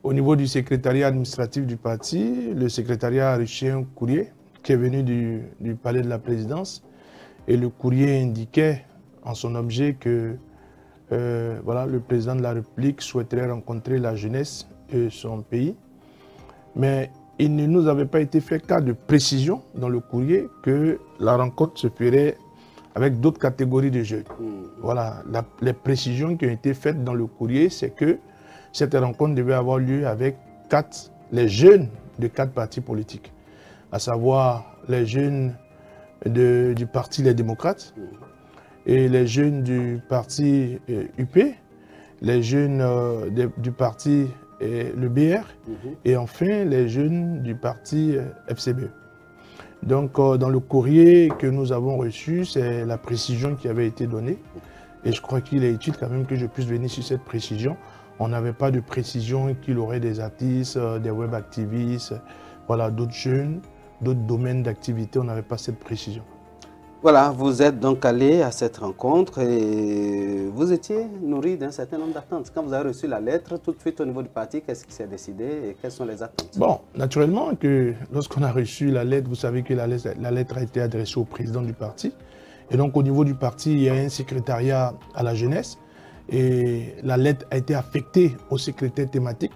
au niveau du secrétariat administratif du parti, le secrétariat a reçu un courrier qui est venu du palais de la présidence. Et le courrier indiquait en son objet que voilà, le président de la République souhaiterait rencontrer la jeunesse de son pays. Mais il ne nous avait pas été fait cas de précision dans le courrier que la rencontre se ferait avec d'autres catégories de jeunes. Voilà, les précisions qui ont été faites dans le courrier, c'est que cette rencontre devait avoir lieu avec les jeunes de 4 partis politiques, à savoir les jeunes du parti Les Démocrates, et les jeunes du parti UP, les jeunes du parti le BR, et enfin les jeunes du parti FCB. Donc dans le courrier que nous avons reçu, c'est la précision qui avait été donnée, et je crois qu'il est utile quand même que je puisse venir sur cette précision. On n'avait pas de précision qu'il aurait des artistes, des web activistes, voilà, d'autres jeunes, d'autres domaines d'activité, on n'avait pas cette précision. Voilà, vous êtes donc allé à cette rencontre et vous étiez nourri d'un certain nombre d'attentes. Quand vous avez reçu la lettre, tout de suite au niveau du parti, qu'est-ce qui s'est décidé et quelles sont les attentes? Bon, naturellement que lorsqu'on a reçu la lettre, vous savez que la lettre a été adressée au président du parti. Et donc au niveau du parti, il y a un secrétariat à la jeunesse et la lettre a été affectée au secrétaire thématique,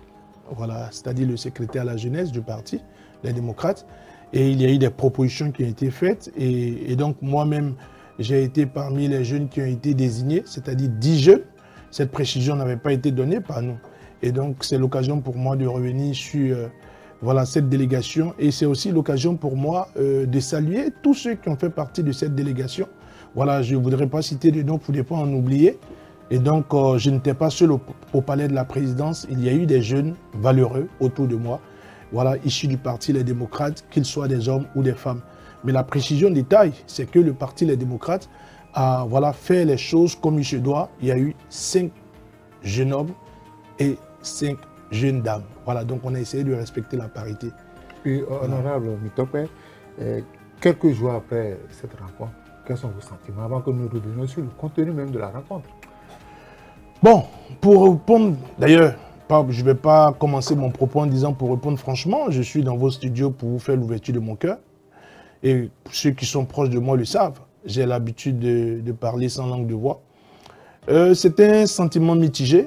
voilà, c'est-à-dire le secrétaire à la jeunesse du parti, les démocrates. Et il y a eu des propositions qui ont été faites. Et donc, moi-même, j'ai été parmi les jeunes qui ont été désignés, c'est-à-dire 10 jeunes. Cette précision n'avait pas été donnée par nous. Et donc, c'est l'occasion pour moi de revenir sur voilà, cette délégation. Et c'est aussi l'occasion pour moi de saluer tous ceux qui ont fait partie de cette délégation. Voilà, je ne voudrais pas citer de noms pour ne pas en oublier. Et donc, je n'étais pas seul au palais de la présidence. Il y a eu des jeunes valeureux autour de moi. Voilà, issus du parti Les Démocrates, qu'ils soient des hommes ou des femmes. Mais la précision détail, c'est que le parti Les Démocrates a voilà, fait les choses comme il se doit. Il y a eu 5 jeunes hommes et 5 jeunes dames. Voilà, donc on a essayé de respecter la parité. Puis, honorable Mitopé, quelques jours après cette rencontre, quels sont vos sentiments avant que nous revenions sur le contenu même de la rencontre? Bon, pour répondre, d'ailleurs, je ne vais pas commencer mon propos en disant pour répondre franchement, je suis dans vos studios pour vous faire l'ouverture de mon cœur. Et ceux qui sont proches de moi le savent. J'ai l'habitude de parler sans langue de bois. C'était un sentiment mitigé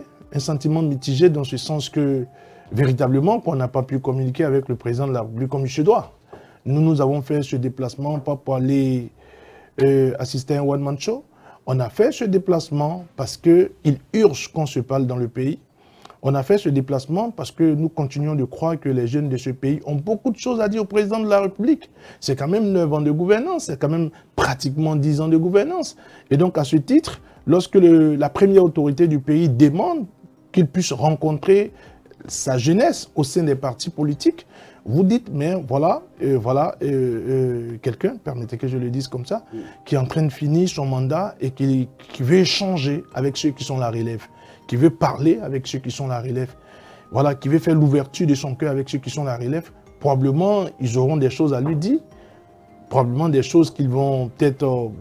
dans ce sens que, véritablement, qu'on n'a pas pu communiquer avec le président de la République comme il se doit. Nous avons fait ce déplacement pas pour aller assister à un one-man show. On a fait ce déplacement parce qu'il urge qu'on se parle dans le pays. On a fait ce déplacement parce que nous continuons de croire que les jeunes de ce pays ont beaucoup de choses à dire au président de la République. C'est quand même 9 ans de gouvernance, c'est quand même pratiquement 10 ans de gouvernance. Et donc à ce titre, lorsque la première autorité du pays demande qu'il puisse rencontrer sa jeunesse au sein des partis politiques, vous dites, mais voilà, quelqu'un, permettez que je le dise comme ça, qui est en train de finir son mandat et qui veut échanger avec ceux qui sont la relève, qui veut parler avec ceux qui sont la relève, voilà, qui veut faire l'ouverture de son cœur avec ceux qui sont la relève. Probablement, ils auront des choses à lui dire, probablement des choses qu'ils vont peut-être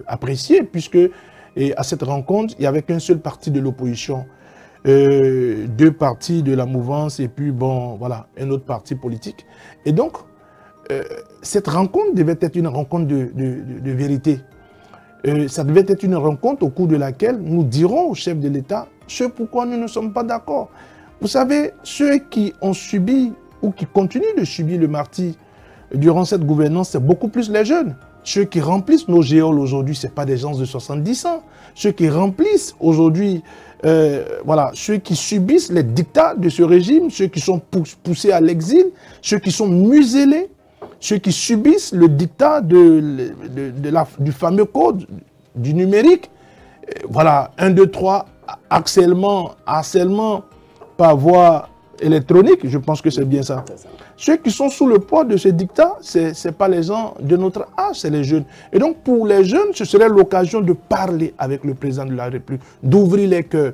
apprécier, puisque à cette rencontre, il n'y avait qu'un seul parti de l'opposition. 2 partis de la mouvance et puis, bon, voilà, un autre parti politique. Et donc, cette rencontre devait être une rencontre de vérité. Ça devait être une rencontre au cours de laquelle nous dirons au chef de l'État ce pourquoi nous ne sommes pas d'accord. Vous savez, ceux qui ont subi ou qui continuent de subir le martyre durant cette gouvernance, c'est beaucoup plus les jeunes. Ceux qui remplissent nos géoles aujourd'hui, ce n'est pas des gens de 70 ans. Ceux qui remplissent aujourd'hui, voilà, ceux qui subissent les dictats de ce régime, ceux qui sont poussés à l'exil, ceux qui sont muselés, ceux qui subissent le dictat du fameux code du numérique. Voilà, 1, 2, 3, harcèlement par voie électronique, je pense que c'est bien ça. Ceux qui sont sous le poids de ce dictat, ce n'est pas les gens de notre âge, c'est les jeunes. Et donc pour les jeunes, ce serait l'occasion de parler avec le président de la République, d'ouvrir les cœurs.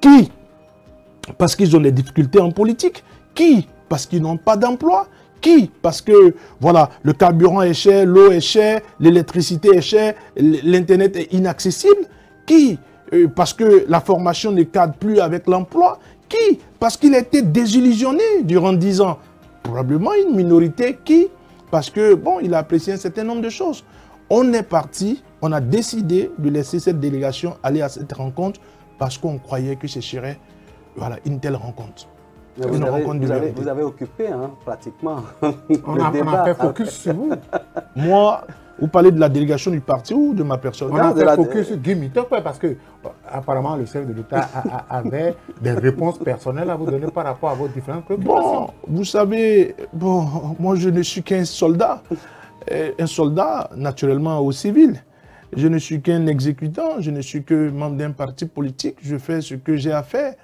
Qui? Parce qu'ils ont des difficultés en politique. Qui? Parce qu'ils n'ont pas d'emploi. Qui? Parce que voilà, le carburant est cher, l'eau est chère, l'électricité est chère, l'internet est inaccessible. Qui? Parce que la formation ne cadre plus avec l'emploi. Qui? Parce qu'il a été désillusionné durant 10 ans. Probablement une minorité qui, parce que, bon, il a apprécié un certain nombre de choses. On est parti, on a décidé de laisser cette délégation aller à cette rencontre parce qu'on croyait que ce serait, voilà, une telle rencontre. Vous avez occupé, hein, pratiquement, on a fait focus sur vous. Moi, vous parlez de la délégation du parti ou de ma personne? On a fait focus sur Guy Mitokwe parce que, apparemment, le chef de l'État avait des réponses personnelles à vous donner par rapport à vos différentes préoccupations. Bon, vous savez, bon, moi je ne suis qu'un soldat. Un soldat, naturellement, au civil. Je ne suis qu'un exécutant, je ne suis que membre d'un parti politique. Je fais ce que j'ai à faire.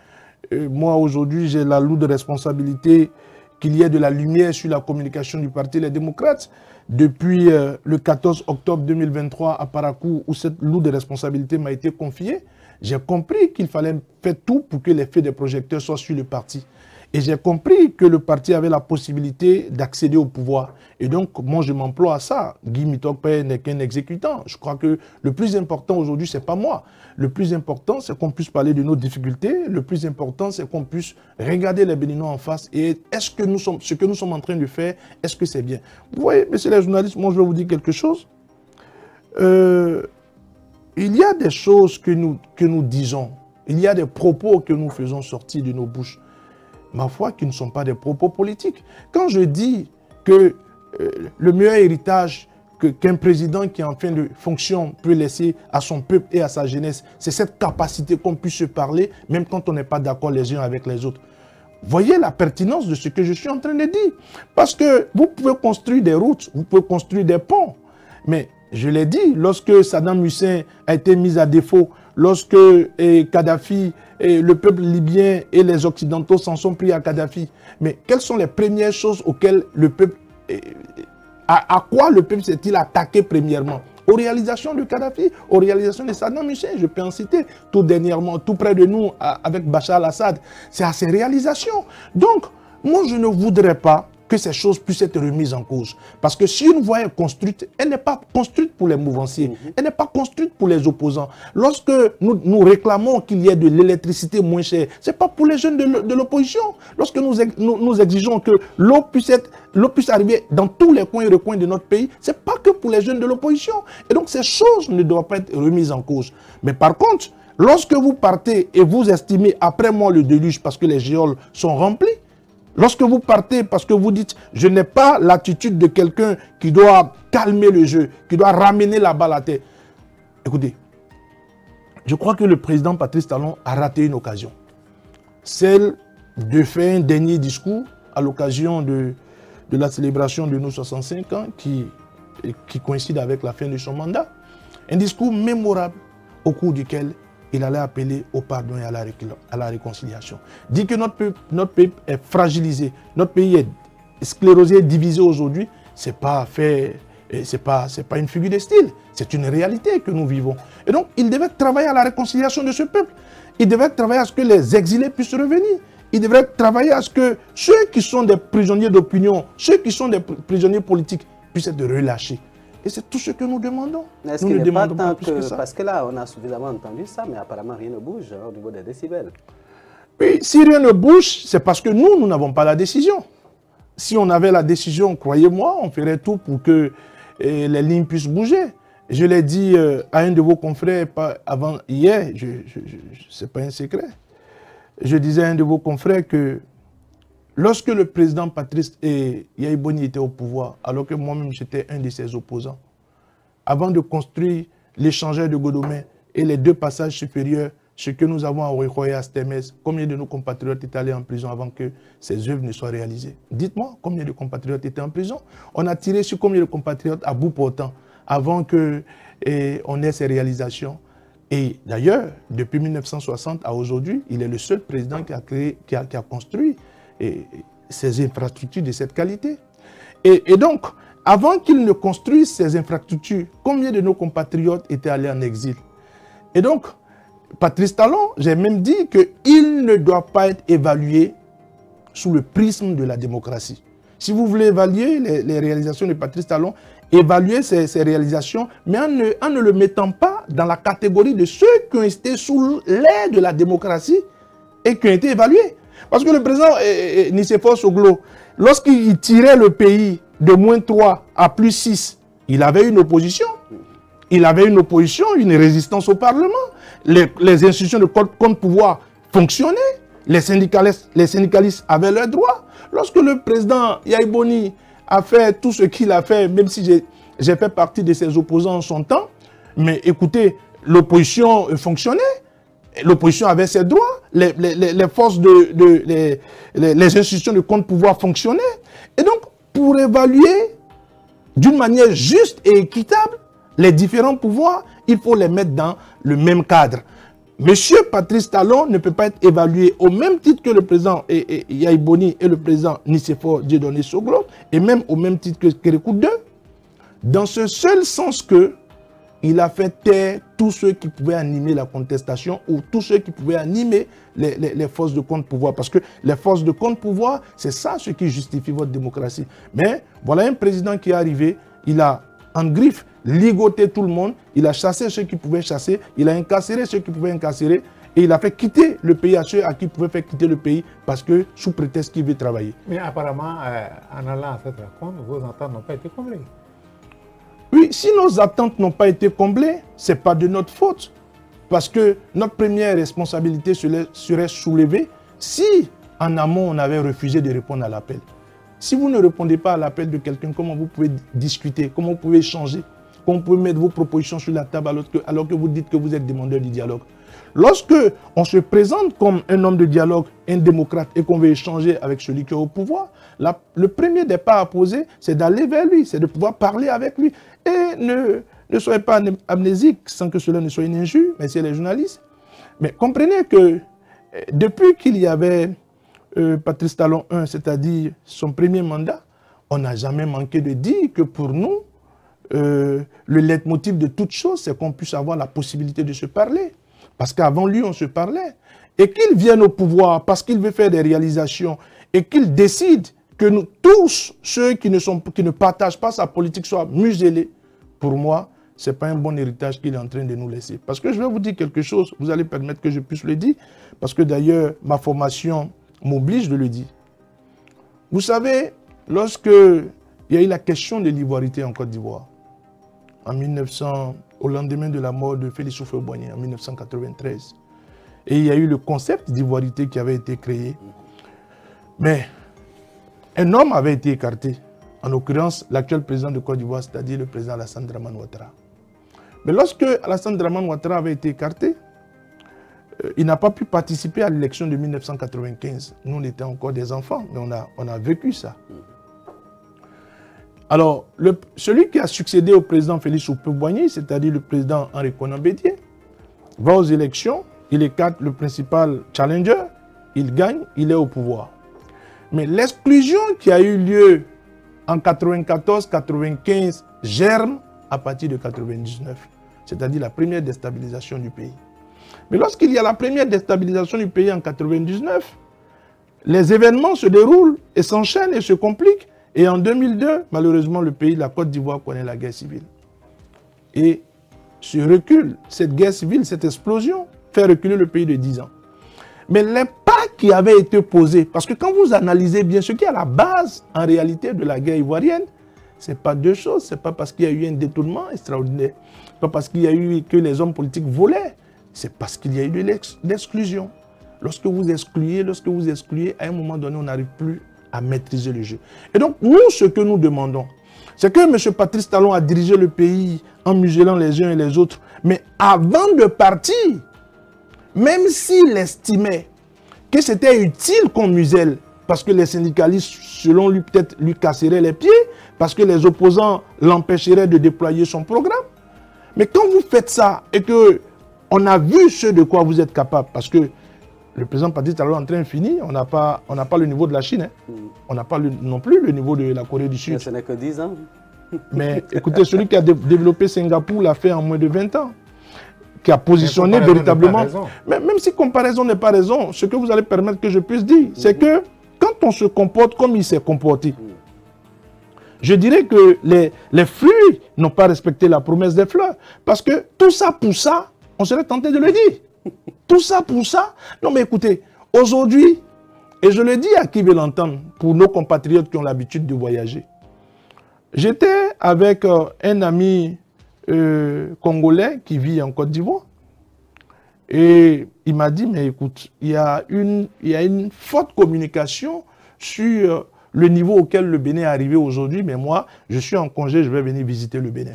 Moi, aujourd'hui, j'ai la lourde responsabilité qu'il y ait de la lumière sur la communication du Parti Les Démocrates. Depuis le 14 octobre 2023 à Parakou, où cette lourde responsabilité m'a été confiée, j'ai compris qu'il fallait faire tout pour que l'effet des projecteurs soit sur le parti. Et j'ai compris que le parti avait la possibilité d'accéder au pouvoir. Et donc, moi, je m'emploie à ça. Guy Mitokwe n'est qu'un exécutant. Je crois que le plus important aujourd'hui, ce n'est pas moi. Le plus important, c'est qu'on puisse parler de nos difficultés. Le plus important, c'est qu'on puisse regarder les Béninois en face. Et est-ce que ce que nous sommes en train de faire, est-ce que c'est bien? Vous voyez, messieurs les journalistes, moi, je vais vous dire quelque chose. Il y a des choses que nous disons. Il y a des propos que nous faisons sortir de nos bouches. Ma foi, qui ne sont pas des propos politiques. Quand je dis que le meilleur héritage qu'un président qui est en fin de fonction peut laisser à son peuple et à sa jeunesse, c'est cette capacité qu'on puisse se parler, même quand on n'est pas d'accord les uns avec les autres. Voyez la pertinence de ce que je suis en train de dire. Parce que vous pouvez construire des routes, vous pouvez construire des ponts, mais je l'ai dit, lorsque Saddam Hussein a été mis à défaut, lorsque Kadhafi, le peuple libyen et les Occidentaux s'en sont pris à Kadhafi, mais quelles sont les premières choses auxquelles le peuple, à quoi le peuple s'est-il attaqué premièrement? Aux réalisations de Kadhafi, aux réalisations de Saddam Hussein, je peux en citer tout dernièrement, tout près de nous, avec Bachar al-Assad. C'est à ces réalisations. Donc, moi, je ne voudrais pas que ces choses puissent être remises en cause. Parce que si une voie est construite, elle n'est pas construite pour les mouvanciers, elle n'est pas construite pour les opposants. Lorsque nous réclamons qu'il y ait de l'électricité moins chère, ce n'est pas pour les jeunes de l'opposition. Lorsque nous exigeons que l'eau puisse arriver dans tous les coins et recoins de notre pays, ce n'est pas que pour les jeunes de l'opposition. Et donc ces choses ne doivent pas être remises en cause. Mais par contre, lorsque vous partez et vous estimez après moi le déluge parce que les géoles sont remplies, lorsque vous partez parce que vous dites « je n'ai pas l'attitude de quelqu'un qui doit calmer le jeu, qui doit ramener la balle à terre », écoutez, je crois que le président Patrice Talon a raté une occasion. Celle de faire un dernier discours à l'occasion de la célébration de nos 65 ans qui coïncide avec la fin de son mandat. Un discours mémorable au cours duquel il allait appeler au pardon et à la réconciliation. Dire que notre pays est fragilisé, notre pays est sclérosé, divisé aujourd'hui, ce n'est pas une figure de style, c'est une réalité que nous vivons. Et donc, il devait travailler à la réconciliation de ce peuple. Il devait travailler à ce que les exilés puissent revenir. Il devrait travailler à ce que ceux qui sont des prisonniers d'opinion, ceux qui sont des prisonniers politiques puissent être relâchés. Et c'est tout ce que nous demandons. Est-ce qu'il n'est pas tant que... Parce que là, on a suffisamment entendu ça, mais apparemment rien ne bouge au niveau des décibels. Oui, si rien ne bouge, c'est parce que nous n'avons pas la décision. Si on avait la décision, croyez-moi, on ferait tout pour que les lignes puissent bouger. Je l'ai dit à un de vos confrères avant hier, ce n'est pas un secret. Je disais à un de vos confrères que lorsque le président Patrice Yayi Boni était au pouvoir, alors que moi-même j'étais un de ses opposants, avant de construire l'échangeur de Godomé et les 2 passages supérieurs, ce que nous avons à Orikoye et à Stemmes, combien de nos compatriotes étaient allés en prison avant que ces œuvres ne soient réalisées? Dites-moi, combien de compatriotes étaient en prison? On a tiré sur combien de compatriotes à bout portant avant qu'on ait ces réalisations? Et d'ailleurs, depuis 1960 à aujourd'hui, il est le seul président qui a construit ces infrastructures de cette qualité. Et donc, avant qu'il ne construise ces infrastructures, combien de nos compatriotes étaient allés en exil? Et donc, Patrice Talon, j'ai même dit qu'il ne doit pas être évalué sous le prisme de la démocratie. Si vous voulez évaluer les réalisations de Patrice Talon, évaluer ces réalisations, mais en ne le mettant pas dans la catégorie de ceux qui ont été sous l'aile de la démocratie et qui ont été évalués. Parce que le président Nicéphore Soglo, lorsqu'il tirait le pays de -3 à +6, il avait une opposition. Il avait une opposition, une résistance au Parlement. Les institutions de contre-pouvoir fonctionnaient. Les syndicalistes avaient leurs droits. Lorsque le président Yahya Boni a fait tout ce qu'il a fait, même si j'ai fait partie de ses opposants en son temps, mais écoutez, l'opposition fonctionnait. L'opposition avait ses droits. Les forces les institutions de contre-pouvoir fonctionnaient. Et donc, pour évaluer d'une manière juste et équitable les différents pouvoirs, il faut les mettre dans le même cadre. Monsieur Patrice Talon ne peut pas être évalué au même titre que le président Yahya Boni et le président Nicéphore Dieudonné Soglo, et même au même titre que Kérékou II, dans ce seul sens que il a fait taire tous ceux qui pouvaient animer la contestation ou tous ceux qui pouvaient animer les forces de contre-pouvoir. Parce que les forces de contre-pouvoir, c'est ça ce qui justifie votre démocratie. Mais voilà un président qui est arrivé, il a en griffe ligoté tout le monde, il a chassé ceux qui pouvaient chasser, il a incarcéré ceux qui pouvaient incarcérer et il a fait quitter le pays à ceux à qui il pouvait faire quitter le pays parce que sous prétexte qu'il veut travailler. Mais apparemment, en allant à cette rencontre, vos attentes n'ont pas été comblées. Oui, si nos attentes n'ont pas été comblées, ce n'est pas de notre faute. Parce que notre première responsabilité serait soulevée si, en amont, on avait refusé de répondre à l'appel. Si vous ne répondez pas à l'appel de quelqu'un, comment vous pouvez discuter, comment vous pouvez échanger, comment vous pouvez mettre vos propositions sur la table alors que vous dites que vous êtes demandeur du dialogue. Lorsque on se présente comme un homme de dialogue, un démocrate, et qu'on veut échanger avec celui qui est au pouvoir, le premier des pas à poser, c'est d'aller vers lui, c'est de pouvoir parler avec lui. Et ne soyez pas amnésiques sans que cela ne soit une injure, messieurs les journalistes. Mais comprenez que depuis qu'il y avait Patrice Talon 1, c'est-à-dire son premier mandat, on n'a jamais manqué de dire que pour nous, le leitmotiv de toute chose, c'est qu'on puisse avoir la possibilité de se parler. Parce qu'avant lui, on se parlait. Et qu'il vienne au pouvoir parce qu'il veut faire des réalisations et qu'il décide que nous tous, ceux qui ne partagent pas sa politique, soient muselés, pour moi, ce n'est pas un bon héritage qu'il est en train de nous laisser. Parce que je vais vous dire quelque chose, vous allez permettre que je puisse le dire, parce que d'ailleurs, ma formation m'oblige de le dire. Vous savez, lorsque il y a eu la question de l'ivoirité en Côte d'Ivoire, au lendemain de la mort de Félix Houphouët-Boigny, en 1993, et il y a eu le concept d'ivoirité qui avait été créé, mais un homme avait été écarté, en l'occurrence l'actuel président de Côte d'Ivoire, c'est-à-dire le président Alassane Dramane Ouattara. Mais lorsque Alassane Dramane Ouattara avait été écarté, il n'a pas pu participer à l'élection de 1995. Nous, on était encore des enfants, mais on a vécu ça. Alors, celui qui a succédé au président Félix Houphouët-Boigny, c'est-à-dire le président Henri Konan Bédié, va aux élections, il écarte le principal challenger, il gagne, il est au pouvoir. Mais l'exclusion qui a eu lieu en 94-95 germe à partir de 1999, c'est-à-dire la première déstabilisation du pays. Mais lorsqu'il y a la première déstabilisation du pays en 1999, les événements se déroulent et s'enchaînent et se compliquent. Et en 2002, malheureusement, le pays, la Côte d'Ivoire, connaît la guerre civile. Et ce recul, cette guerre civile, cette explosion, fait reculer le pays de 10 ans. Mais l'impact qui avait été posé, parce que quand vous analysez bien ce qui est à la base, en réalité, de la guerre ivoirienne, ce n'est pas deux choses. Ce n'est pas parce qu'il y a eu un détournement extraordinaire. Ce n'est pas parce qu'il y a eu que les hommes politiques volaient. C'est parce qu'il y a eu de l'exclusion. Lorsque vous excluez, à un moment donné, on n'arrive plus à maîtriser le jeu. Et donc, nous, ce que nous demandons, c'est que M. Patrice Talon a dirigé le pays en muselant les uns et les autres. Mais avant de partir, même s'il estimait que c'était utile qu'on muselle, parce que les syndicalistes, selon lui, peut-être lui casseraient les pieds, parce que les opposants l'empêcheraient de déployer son programme. Mais quand vous faites ça, et qu'on a vu ce de quoi vous êtes capable, parce que le président Patrice Talon est en train fini, on n'a pas le niveau de la Chine, hein. On n'a pas non plus le niveau de la Corée du Sud. Mais ce n'est que 10 ans. Mais écoutez, celui qui a développé Singapour l'a fait en moins de 20 ans. Qui a positionné véritablement... Mais même si comparaison n'est pas raison, ce que vous allez permettre que je puisse dire, c'est que quand on se comporte comme il s'est comporté, je dirais que les fruits n'ont pas respecté la promesse des fleurs. Parce que tout ça pour ça, on serait tenté de le dire. Tout ça pour ça. Non mais écoutez, Aujourd'hui, et je le dis à qui veut l'entendre, pour nos compatriotes qui ont l'habitude de voyager, j'étais avec un ami congolais qui vit en Côte d'Ivoire. Et il m'a dit, mais écoute, il y a une forte communication sur le niveau auquel le Bénin est arrivé aujourd'hui, mais moi, je suis en congé, je vais venir visiter le Bénin.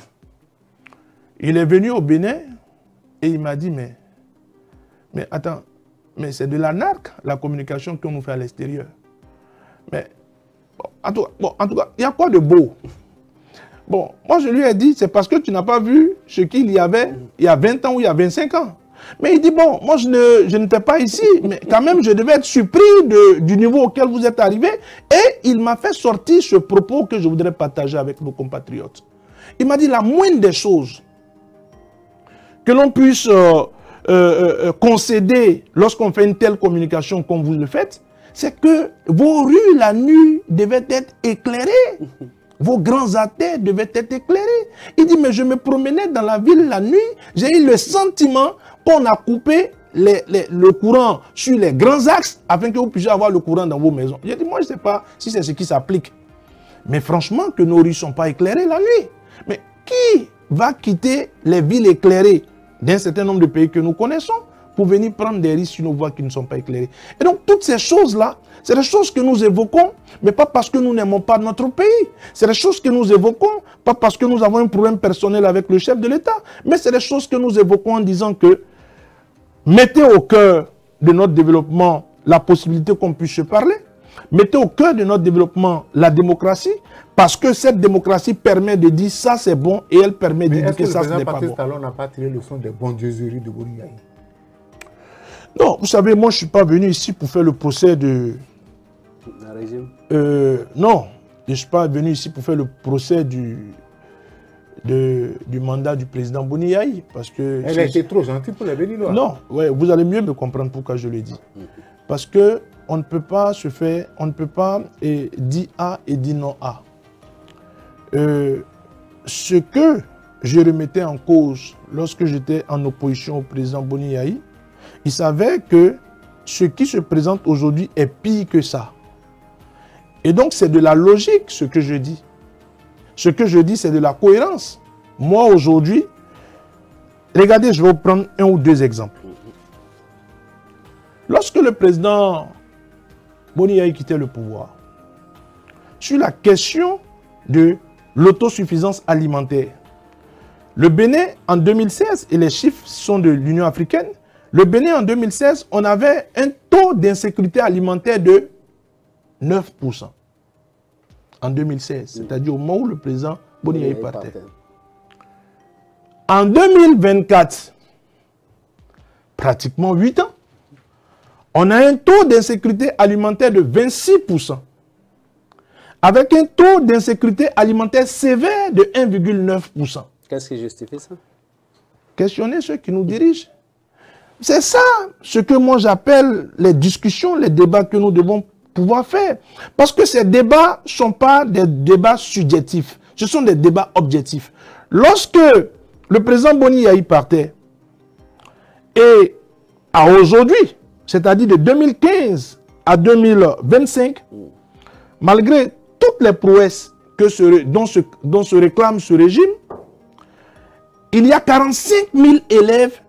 Il est venu au Bénin et il m'a dit, mais attends, mais c'est de l'anarque, la communication qu'on nous fait à l'extérieur. Mais, en tout cas, il y a quoi de beau? Bon, moi je lui ai dit, c'est parce que tu n'as pas vu ce qu'il y avait il y a 20 ans ou il y a 25 ans. Mais il dit, bon, moi je n'étais pas ici, mais quand même je devais être surpris du niveau auquel vous êtes arrivé. Et il m'a fait sortir ce propos que je voudrais partager avec nos compatriotes. Il m'a dit, la moindre des choses que l'on puisse concéder lorsqu'on fait une telle communication comme vous le faites, c'est que vos rues la nuit devaient être éclairées. Vos grands athées devaient être éclairés. Il dit, mais je me promenais dans la ville la nuit, j'ai eu le sentiment qu'on a coupé le courant sur les grands axes afin que vous puissiez avoir le courant dans vos maisons. J'ai dit, moi je ne sais pas si c'est ce qui s'applique. Mais franchement, que nos rues ne sont pas éclairées la nuit. Mais qui va quitter les villes éclairées d'un certain nombre de pays que nous connaissons pour venir prendre des risques sur nos voies qui ne sont pas éclairées? Et donc, toutes ces choses-là, c'est des choses que nous évoquons, mais pas parce que nous n'aimons pas notre pays. C'est des choses que nous évoquons, pas parce que nous avons un problème personnel avec le chef de l'État, mais c'est des choses que nous évoquons en disant que mettez au cœur de notre développement la possibilité qu'on puisse se parler, mettez au cœur de notre développement la démocratie, parce que cette démocratie permet de dire ça c'est bon et elle permet de dire que ça ce n'est pas bon. Est-ce que le président Patrice Talon n'a pas tiré le son des bondieuseries de Boni Yayi? Non, vous savez, moi je ne suis pas venu ici pour faire le procès de... Le régime? Non, je ne suis pas venu ici pour faire le procès du mandat du président Boni Yayi, parce que... Elle a été trop gentille pour les Béninois. Non, ouais, vous allez mieux me comprendre pourquoi je le dis. Parce que on ne peut pas se faire, on ne peut pas dire A et dire non A. Ce que je remettais en cause lorsque j'étais en opposition au président Boni Yayi, il savait que ce qui se présente aujourd'hui est pire que ça. Et donc c'est de la logique ce que je dis. Ce que je dis, c'est de la cohérence. Moi aujourd'hui, regardez, je vais vous prendre un ou deux exemples. Lorsque le président Boni Yayi quittait le pouvoir, sur la question de l'autosuffisance alimentaire, le Bénin en 2016, et les chiffres sont de l'Union africaine, le Bénin en 2016, on avait un taux d'insécurité alimentaire de 9%. En 2016, c'est-à-dire au moment où le président Boni Yayi partait. En 2024, pratiquement 8 ans, on a un taux d'insécurité alimentaire de 26%. Avec un taux d'insécurité alimentaire sévère de 1,9%. Qu'est-ce qui justifie ça? Questionnez ceux qui nous dirigent. C'est ça ce que moi j'appelle les discussions, les débats que nous devons pouvoir faire. Parce que ces débats ne sont pas des débats subjectifs, ce sont des débats objectifs. Lorsque le président Boni Yayi partait, et à aujourd'hui, c'est-à-dire de 2015 à 2025, malgré toutes les prouesses dont se réclame ce régime, il y a 45 000 élèves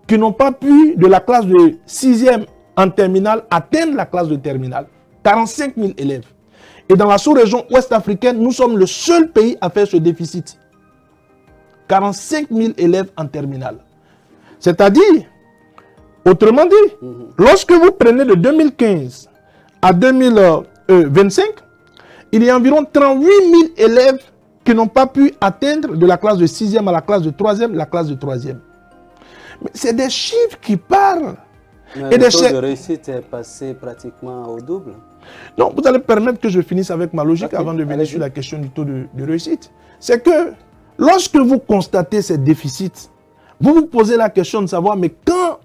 qui n'ont pas pu, de la classe de 6e en terminale, atteindre la classe de terminale. 45 000 élèves. Et dans la sous-région ouest africaine, nous sommes le seul pays à faire ce déficit. 45 000 élèves en terminale. C'est-à-dire, autrement dit, lorsque vous prenez de 2015 à 2025, il y a environ 38 000 élèves qui n'ont pas pu atteindre de la classe de 6e à la classe de 3e, la classe de 3e. C'est des chiffres qui parlent. Mais le taux de réussite est passé pratiquement au double. Non, vous allez permettre que je finisse avec ma logique avant de venir sur la question du taux de réussite. C'est que lorsque vous constatez ces déficits, vous vous posez la question de savoir, mais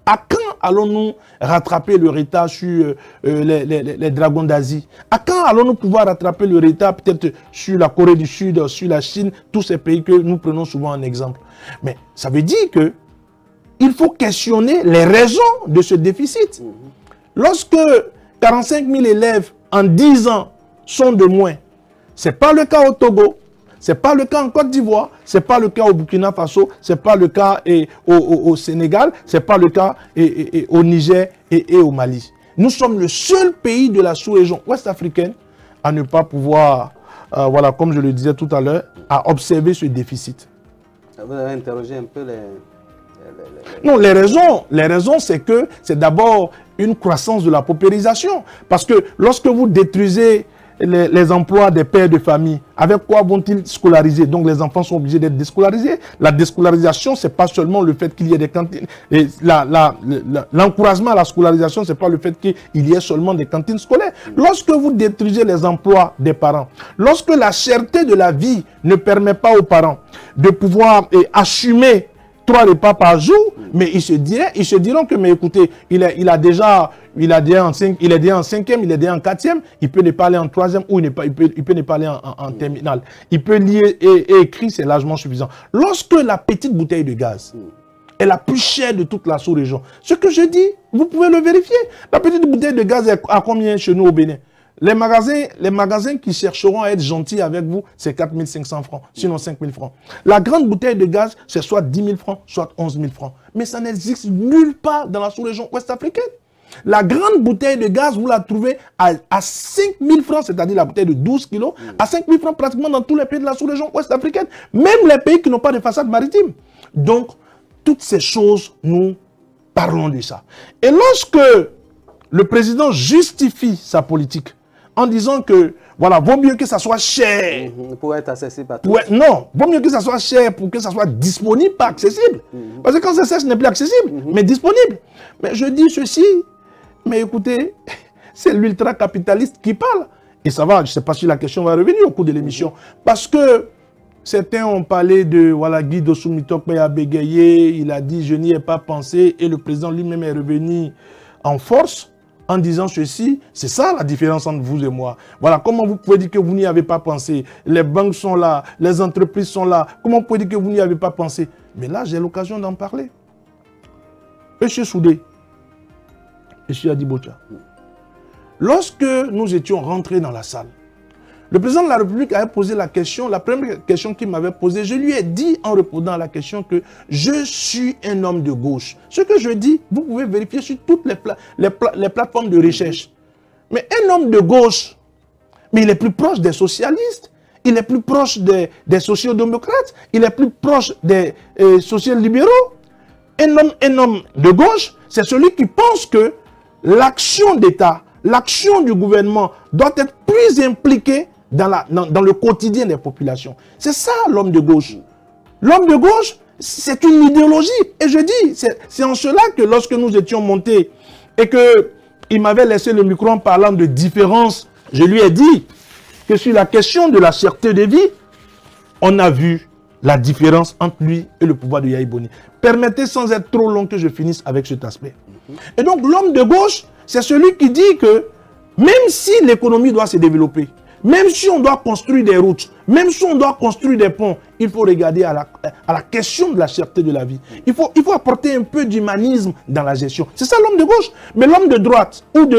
à quand allons-nous rattraper le retard sur les dragons d'Asie? À quand allons-nous pouvoir rattraper le retard peut-être sur la Corée du Sud, sur la Chine, tous ces pays que nous prenons souvent en exemple? Mais ça veut dire que il faut questionner les raisons de ce déficit. Lorsque 45 000 élèves en 10 ans sont de moins, ce n'est pas le cas au Togo, ce n'est pas le cas en Côte d'Ivoire, ce n'est pas le cas au Burkina Faso, ce n'est pas le cas au Sénégal, ce n'est pas le cas au Niger et au Mali. Nous sommes le seul pays de la sous-région ouest-africaine à ne pas pouvoir, voilà, comme je le disais tout à l'heure, à observer ce déficit. Vous avez interrogé un peu les... Non, les raisons, c'est que c'est d'abord une croissance de la paupérisation. Parce que lorsque vous détruisez les emplois des pères de famille, avec quoi vont-ils scolariser? Donc les enfants sont obligés d'être déscolarisés. La déscolarisation, c'est pas seulement le fait qu'il y ait des cantines. L'encouragement à la scolarisation, c'est pas le fait qu'il y ait seulement des cantines scolaires. Lorsque vous détruisez les emplois des parents, lorsque la cherté de la vie ne permet pas aux parents de pouvoir assumer 3 repas par jour, mais ils se diront que, mais écoutez, il est déjà en 5e, il est déjà en 4e, il peut ne pas aller en 3e ou il peut ne pas aller en terminale. Il peut lire et écrire, c'est largement suffisant. Lorsque la petite bouteille de gaz est la plus chère de toute la sous-région, ce que je dis, vous pouvez le vérifier. La petite bouteille de gaz est à combien chez nous au Bénin? Les magasins qui chercheront à être gentils avec vous, c'est 4 500 francs, sinon 5 000 francs. La grande bouteille de gaz, c'est soit 10 000 francs, soit 11 000 francs. Mais ça n'existe nulle part dans la sous-région ouest-africaine. La grande bouteille de gaz, vous la trouvez à 5 000 francs, c'est-à-dire la bouteille de 12 kilos, à 5 000 francs pratiquement dans tous les pays de la sous-région ouest-africaine, même les pays qui n'ont pas de façade maritime. Donc, toutes ces choses, nous parlons de ça. Et lorsque le président justifie sa politique, en disant que, voilà, vaut mieux que ça soit cher. Pour être accessible à tous. Non, vaut mieux que ça soit cher pour que ça soit disponible, pas accessible. Parce que quand c'est cher, ce n'est plus accessible, mais disponible. Mais je dis ceci, mais écoutez, c'est l'ultra-capitaliste qui parle. Et ça va, je ne sais pas si la question va revenir au cours de l'émission. Parce que certains ont parlé de, voilà, Guy Dossoumi-Tokpe a bégayé, il a dit, je n'y ai pas pensé, et le président lui-même est revenu en force, en disant ceci, c'est ça la différence entre vous et moi. Voilà, comment vous pouvez dire que vous n'y avez pas pensé? Les banques sont là, les entreprises sont là. Comment vous pouvez dire que vous n'y avez pas pensé? Mais là, j'ai l'occasion d'en parler. Monsieur Soudé, Monsieur Adibocha, lorsque nous étions rentrés dans la salle, le président de la République avait posé la question, la première question qu'il m'avait posée, je lui ai dit en répondant à la question que je suis un homme de gauche. Ce que je dis, vous pouvez vérifier sur toutes les plateformes de recherche. Mais un homme de gauche, mais il est plus proche des socialistes, il est plus proche des sociodémocrates, il est plus proche des social-libéraux. Un homme de gauche, c'est celui qui pense que l'action d'État, l'action du gouvernement doit être plus impliquée dans le quotidien des populations. C'est ça l'homme de gauche. L'homme de gauche, c'est une idéologie. Et je dis, c'est en cela que lorsque nous étions montés et qu'il m'avait laissé le micro en parlant de différence, je lui ai dit que sur la question de la cherté de vie, on a vu la différence entre lui et le pouvoir de Yahya Boni. Permettez sans être trop long que je finisse avec cet aspect. Et donc l'homme de gauche, c'est celui qui dit que même si l'économie doit se développer, même si on doit construire des routes, même si on doit construire des ponts, il faut regarder à la question de la cherté de la vie. Il faut apporter un peu d'humanisme dans la gestion. C'est ça l'homme de gauche. Mais l'homme de droite, ou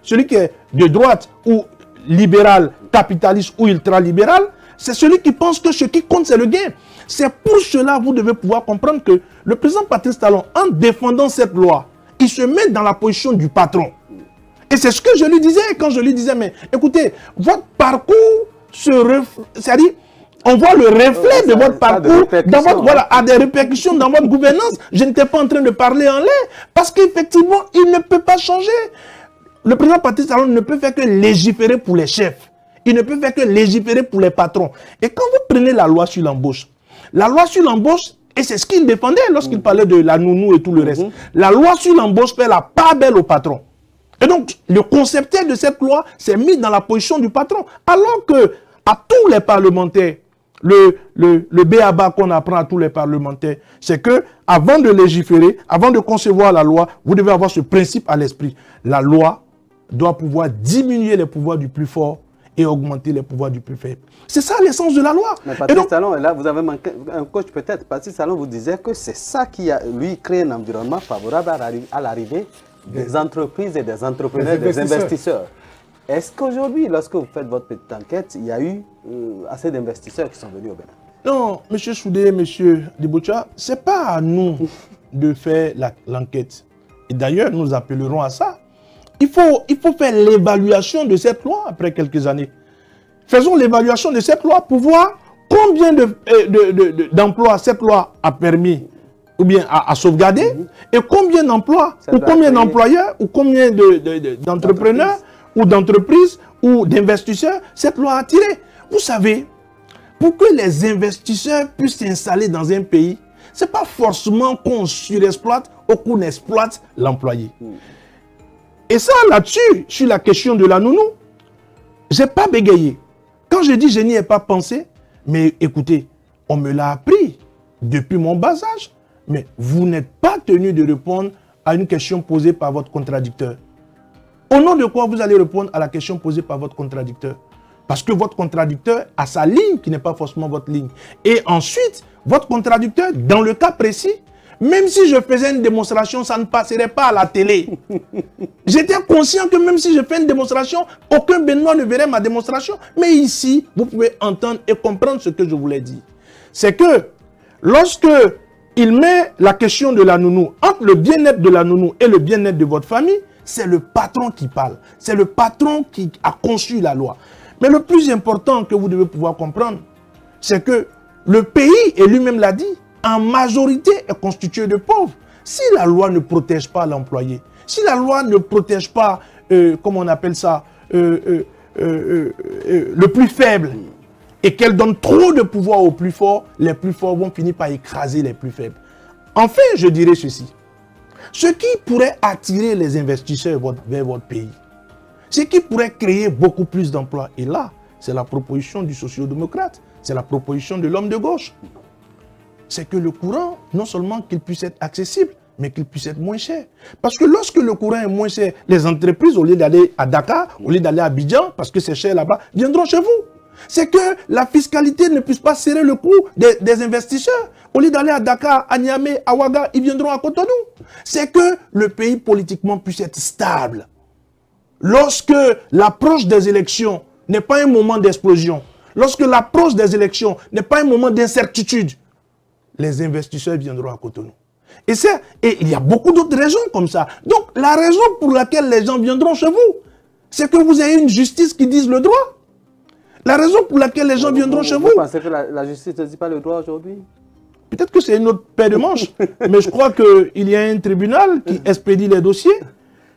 celui qui est de droite, ou libéral, capitaliste ou ultralibéral, c'est celui qui pense que ce qui compte, c'est le gain. C'est pour cela que vous devez pouvoir comprendre que le président Patrice Talon, en défendant cette loi, il se met dans la position du patron. Et c'est ce que je lui disais quand je lui disais, mais écoutez, votre parcours c'est-à-dire, on voit le reflet de votre parcours, a des répercussions dans votre gouvernance. Je n'étais pas en train de parler en l'air, parce qu'effectivement, il ne peut pas changer. Le président Patrice Talon ne peut faire que légiférer pour les chefs. Il ne peut faire que légiférer pour les patrons. Et quand vous prenez la loi sur l'embauche, et c'est ce qu'il défendait lorsqu'il parlait de la nounou et tout le reste, la loi sur l'embauche fait la part belle au patron. Et donc, le concepteur de cette loi s'est mis dans la position du patron. Alors que, à tous les parlementaires, le b.a.-ba qu'on apprend à tous les parlementaires, c'est que, avant de légiférer, avant de concevoir la loi, vous devez avoir ce principe à l'esprit. La loi doit pouvoir diminuer les pouvoirs du plus fort et augmenter les pouvoirs du plus faible. C'est ça l'essence de la loi. Mais Patrice Talon, là, vous avez manqué un coach peut-être. Patrice Talon vous disait que c'est ça qui a, lui, créé un environnement favorable à l'arrivée des entreprises et des entrepreneurs, des investisseurs. Est-ce qu'aujourd'hui, lorsque vous faites votre petite enquête, il y a eu assez d'investisseurs qui sont venus au Bénin? Non, M. Soudé, M. Diboucha, ce n'est pas à nous de faire l'enquête. Et d'ailleurs, nous appellerons à ça. Il faut faire l'évaluation de cette loi après quelques années. Faisons l'évaluation de cette loi pour voir combien d'emplois cette loi a permis ou bien à sauvegarder et combien d'emplois ou combien d'employeurs ou combien d'entrepreneurs ou d'entreprises ou d'investisseurs cette loi a attiré. Vous savez, pour que les investisseurs puissent s'installer dans un pays, ce n'est pas forcément qu'on surexploite ou qu'on exploite l'employé. Et ça, là-dessus, sur la question de la nounou, je n'ai pas bégayé. Quand je dis je n'y ai pas pensé, mais écoutez, on me l'a appris depuis mon bas âge, mais vous n'êtes pas tenu de répondre à une question posée par votre contradicteur. Au nom de quoi vous allez répondre à la question posée par votre contradicteur? Parce que votre contradicteur a sa ligne qui n'est pas forcément votre ligne. Et ensuite, votre contradicteur, dans le cas précis, même si je faisais une démonstration, ça ne passerait pas à la télé. J'étais conscient que même si je fais une démonstration, aucun Béninois ne verrait ma démonstration. Mais ici, vous pouvez entendre et comprendre ce que je voulais dire. C'est que lorsque il met la question de la nounou, entre le bien-être de la nounou et le bien-être de votre famille, c'est le patron qui parle. C'est le patron qui a conçu la loi. Mais le plus important que vous devez pouvoir comprendre, c'est que le pays, et lui-même l'a dit, en majorité est constitué de pauvres. Si la loi ne protège pas l'employé, si la loi ne protège pas, comment on appelle ça, le plus faible, et qu'elle donne trop de pouvoir aux plus forts, les plus forts vont finir par écraser les plus faibles. Enfin, je dirais ceci. Ce qui pourrait attirer les investisseurs vers votre pays, ce qui pourrait créer beaucoup plus d'emplois, et là, c'est la proposition du social-démocrate, c'est la proposition de l'homme de gauche. C'est que le courant, non seulement qu'il puisse être accessible, mais qu'il puisse être moins cher. Parce que lorsque le courant est moins cher, les entreprises, au lieu d'aller à Dakar, au lieu d'aller à Abidjan, parce que c'est cher là-bas, viendront chez vous. C'est que la fiscalité ne puisse pas serrer le cou des investisseurs. Au lieu d'aller à Dakar, à Niamey, à Ouaga, ils viendront à Cotonou. C'est que le pays politiquement puisse être stable. Lorsque l'approche des élections n'est pas un moment d'explosion, lorsque l'approche des élections n'est pas un moment d'incertitude, les investisseurs viendront à Cotonou. Et il y a beaucoup d'autres raisons comme ça. Donc, la raison pour laquelle les gens viendront chez vous, c'est que vous ayez une justice qui dise le droit. La raison pour laquelle les gens viendront chez vous... Vous pensez que la justice ne dit pas le droit aujourd'hui? Peut-être que c'est une autre paire de manches, mais je crois qu'il y a un tribunal qui expédie les dossiers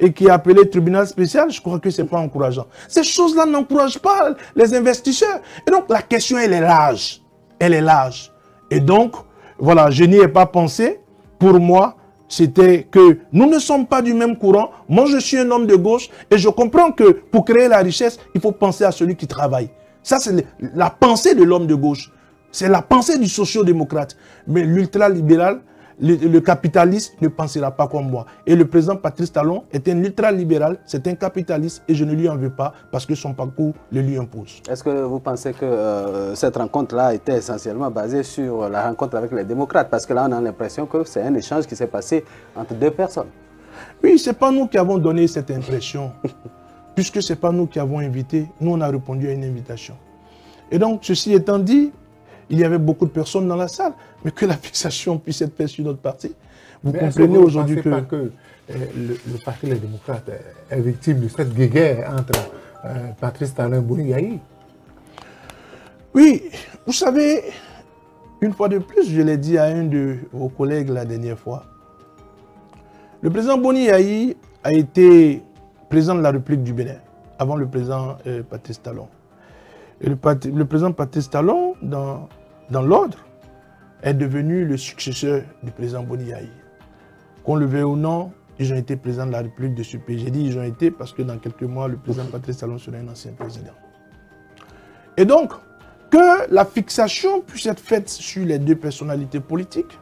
et qui est appelé tribunal spécial. Je crois que ce n'est pas encourageant. Ces choses-là n'encouragent pas les investisseurs. Et donc, la question, elle est large. Elle est large. Et donc, voilà, je n'y ai pas pensé. Pour moi, c'était que nous ne sommes pas du même courant. Moi, je suis un homme de gauche et je comprends que pour créer la richesse, il faut penser à celui qui travaille. Ça, c'est la pensée de l'homme de gauche. C'est la pensée du social-démocrate. Mais l'ultralibéral, le capitaliste ne pensera pas comme moi. Et le président Patrice Talon est un ultralibéral, c'est un capitaliste et je ne lui en veux pas parce que son parcours le lui impose. Est-ce que vous pensez que cette rencontre-là était essentiellement basée sur la rencontre avec les démocrates? Parce que là, on a l'impression que c'est un échange qui s'est passé entre deux personnes. Oui, ce n'est pas nous qui avons donné cette impression. Puisque ce n'est pas nous qui avons invité, nous on a répondu à une invitation. Et donc, ceci étant dit, il y avait beaucoup de personnes dans la salle, mais que la fixation puisse être faite sur notre parti. Vous comprenez aujourd'hui que... Pas que le parti Les Démocrates est victime de cette guéguerre entre Patrice Talon et Boni Yayi? Oui, vous savez, une fois de plus, je l'ai dit à un de vos collègues la dernière fois, le président Boni Yayi a été président de la République du Bénin, avant le président Patrice Talon. Et le président Patrice Talon, dans l'ordre, est devenu le successeur du président Boni Yayi. Qu'on le veuille ou non, ils ont été présidents de la République de ce pays. J'ai dit ils ont été parce que dans quelques mois, le président Patrice Talon sera un ancien président. Et donc, que la fixation puisse être faite sur les deux personnalités politiques,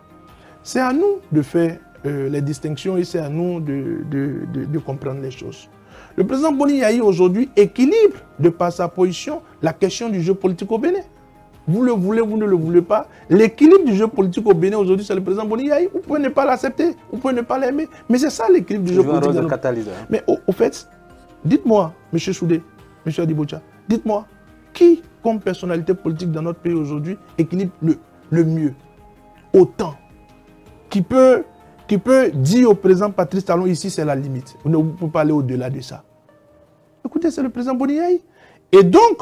c'est à nous de faire les distinctions et c'est à nous de comprendre les choses. Le président Boni Yayi aujourd'hui équilibre, de par sa position, la question du jeu politique au Bénin. Vous le voulez, vous ne le voulez pas. L'équilibre du jeu politique au Bénin aujourd'hui, c'est le président Boni Yayi. Vous pouvez ne pas l'accepter, vous pouvez ne pas l'aimer. Mais c'est ça l'équilibre du jeu politique. Un rôle de catalyseur. Mais au fait, dites-moi, M. Soudé, M. Adibocha, dites-moi, qui, comme personnalité politique dans notre pays aujourd'hui, équilibre le mieux, autant, qui peut dire au président Patrice Talon, ici c'est la limite. Vous ne pouvez pas aller au-delà de ça. Écoutez, c'est le président Boni Yayi. Et donc,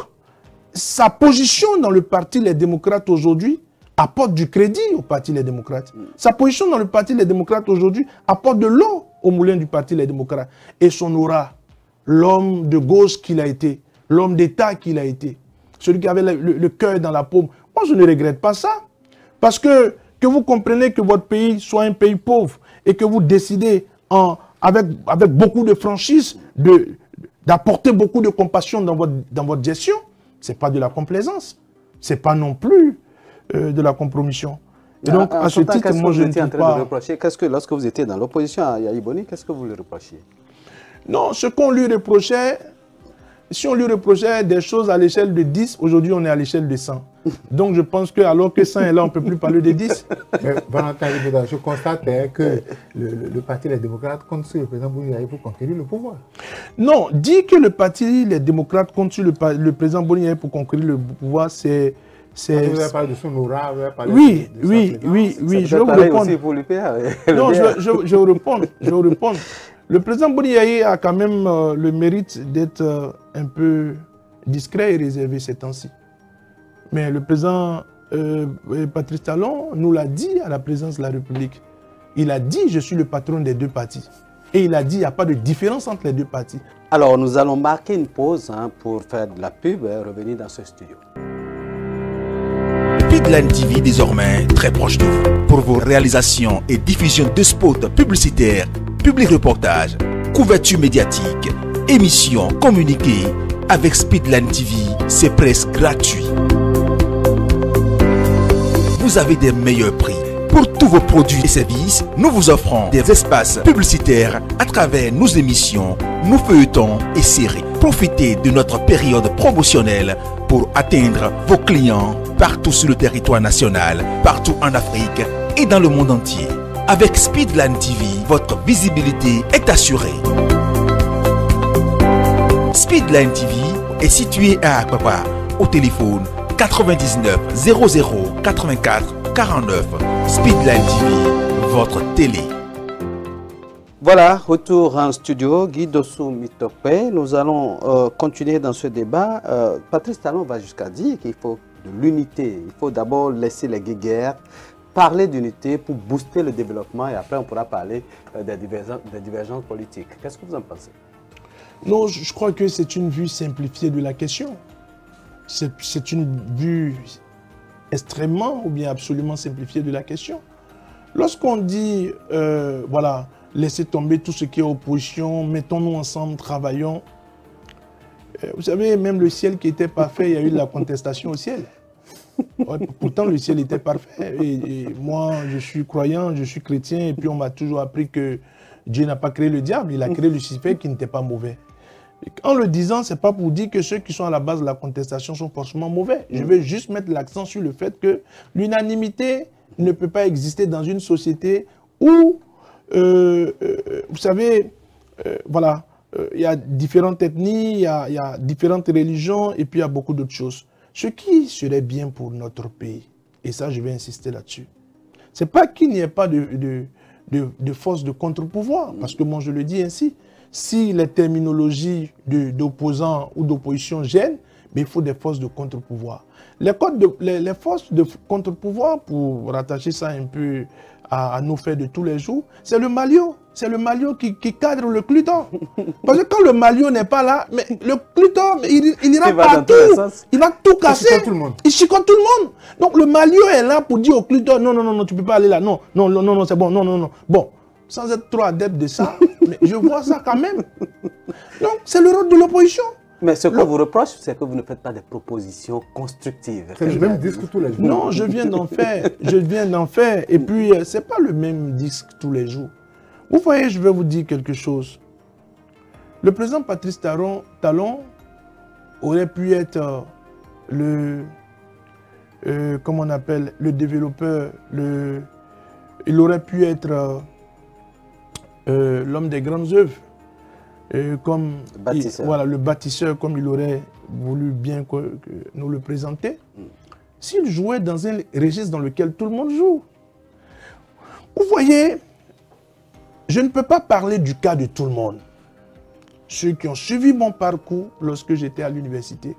sa position dans le parti Les Démocrates aujourd'hui apporte du crédit au parti Les Démocrates. Sa position dans le parti Les Démocrates aujourd'hui apporte de l'eau au moulin du parti Les Démocrates. Et son aura, l'homme de gauche qu'il a été, l'homme d'État qu'il a été, celui qui avait le cœur dans la paume. Moi, je ne regrette pas ça. Parce que vous comprenez que votre pays soit un pays pauvre et que vous décidez avec beaucoup de franchise d'apporter beaucoup de compassion dans votre gestion, ce n'est pas de la complaisance. Ce n'est pas non plus de la compromission. Et donc, à ce titre, moi, je ne dis pas... Qu'est-ce que, lorsque vous étiez dans l'opposition à Yayi Boni, qu'est-ce que vous lui reprochiez? Non, ce qu'on lui reprochait, si on lui reprochait des choses à l'échelle de 10, aujourd'hui, on est à l'échelle de 100. Donc, je pense que alors que 100 est là, on ne peut plus parler de 10. Valentin, je constate que le parti Les Démocrates compte sur le président Boni Yayi pour conquérir le pouvoir. Non, dire que le parti Les Démocrates compte sur le président Boni Yayi pour conquérir le pouvoir, c'est... Vous avez parlé de son aura, vous avez parlé oui, de oui, je vais vous répondre. Aussi pour l'UPA. Non, je vais vous répondre. Le président Boni Yayi a quand même le mérite d'être un peu discret et réservé ces temps-ci. Mais le président Patrice Talon nous l'a dit à la présidence de la République. Il a dit, je suis le patron des deux partis. Et il a dit, il n'y a pas de différence entre les deux partis. Alors, nous allons marquer une pause pour faire de la pub et revenir dans ce studio. Speedline TV, désormais très proche de vous. Pour vos réalisations et diffusion de spots publicitaires, publics reportages, couverture médiatique, émissions, communiqués, avec Speedline TV, c'est presque gratuit. Vous avez des meilleurs prix. Pour tous vos produits et services, nous vous offrons des espaces publicitaires à travers nos émissions, nos feuilletons et séries. Profitez de notre période promotionnelle pour atteindre vos clients partout sur le territoire national, partout en Afrique et dans le monde entier. Avec Speedline TV, votre visibilité est assurée. Speedline TV est situé à Akpapa, au téléphone 99 00 84 49. Speedline TV, votre télé. Voilà, retour en studio, Guy Dossou Mitokpe. Nous allons continuer dans ce débat. Patrice Talon va jusqu'à dire qu'il faut de l'unité. Il faut d'abord laisser les guéguerres, parler d'unité pour booster le développement et après on pourra parler des divergences politiques. Qu'est-ce que vous en pensez? Non, je crois que c'est une vue simplifiée de la question. C'est une vue extrêmement ou bien absolument simplifiée de la question. Lorsqu'on dit, voilà, laissez tomber tout ce qui est opposition, mettons-nous ensemble, travaillons. Vous savez, même le ciel qui était parfait, il y a eu de la contestation au ciel. Ouais, pourtant, le ciel était parfait. Et moi, je suis croyant, je suis chrétien, et puis on m'a toujours appris que Dieu n'a pas créé le diable, il a créé Lucifer qui n'était pas mauvais. Et en le disant, ce n'est pas pour dire que ceux qui sont à la base de la contestation sont forcément mauvais. Je veux juste mettre l'accent sur le fait que l'unanimité ne peut pas exister dans une société où, vous savez, voilà, il y a différentes ethnies, il y a différentes religions, et puis il y a beaucoup d'autres choses. Ce qui serait bien pour notre pays, et ça je vais insister là-dessus, ce n'est pas qu'il n'y ait pas de force de contre-pouvoir, parce que moi je le dis ainsi, si les terminologies d'opposants ou d'opposition gênent, mais il faut des forces de contre-pouvoir. Les forces de contre-pouvoir, pour rattacher ça un peu à nos faits de tous les jours, c'est le Malio. C'est le Malio qui cadre le Cluton. Parce que quand le Malio n'est pas là, mais le Cluton, il ira partout. Il va tout casser. Il chicote tout le monde. Donc le Malio est là pour dire au Cluton, non, non, non, tu ne peux pas aller là. Non, non, non, non, c'est bon, non, non, non. Bon, sans être trop adepte de ça, mais je vois ça quand même. Donc c'est le rôle de l'opposition. Mais ce qu'on vous reproche, c'est que vous ne faites pas des propositions constructives. C'est le même disque tous les jours. Non, je viens d'en faire. Je viens d'en faire. Et puis, ce n'est pas le même disque tous les jours. Vous voyez, je vais vous dire quelque chose. Le président Patrice Talon aurait pu être comment on appelle, le développeur, il aurait pu être l'homme des grandes œuvres, comme voilà, le bâtisseur, comme il aurait voulu bien que nous le présenter, s'il jouait dans un registre dans lequel tout le monde joue. Vous voyez, je ne peux pas parler du cas de tout le monde. Ceux qui ont suivi mon parcours lorsque j'étais à l'université,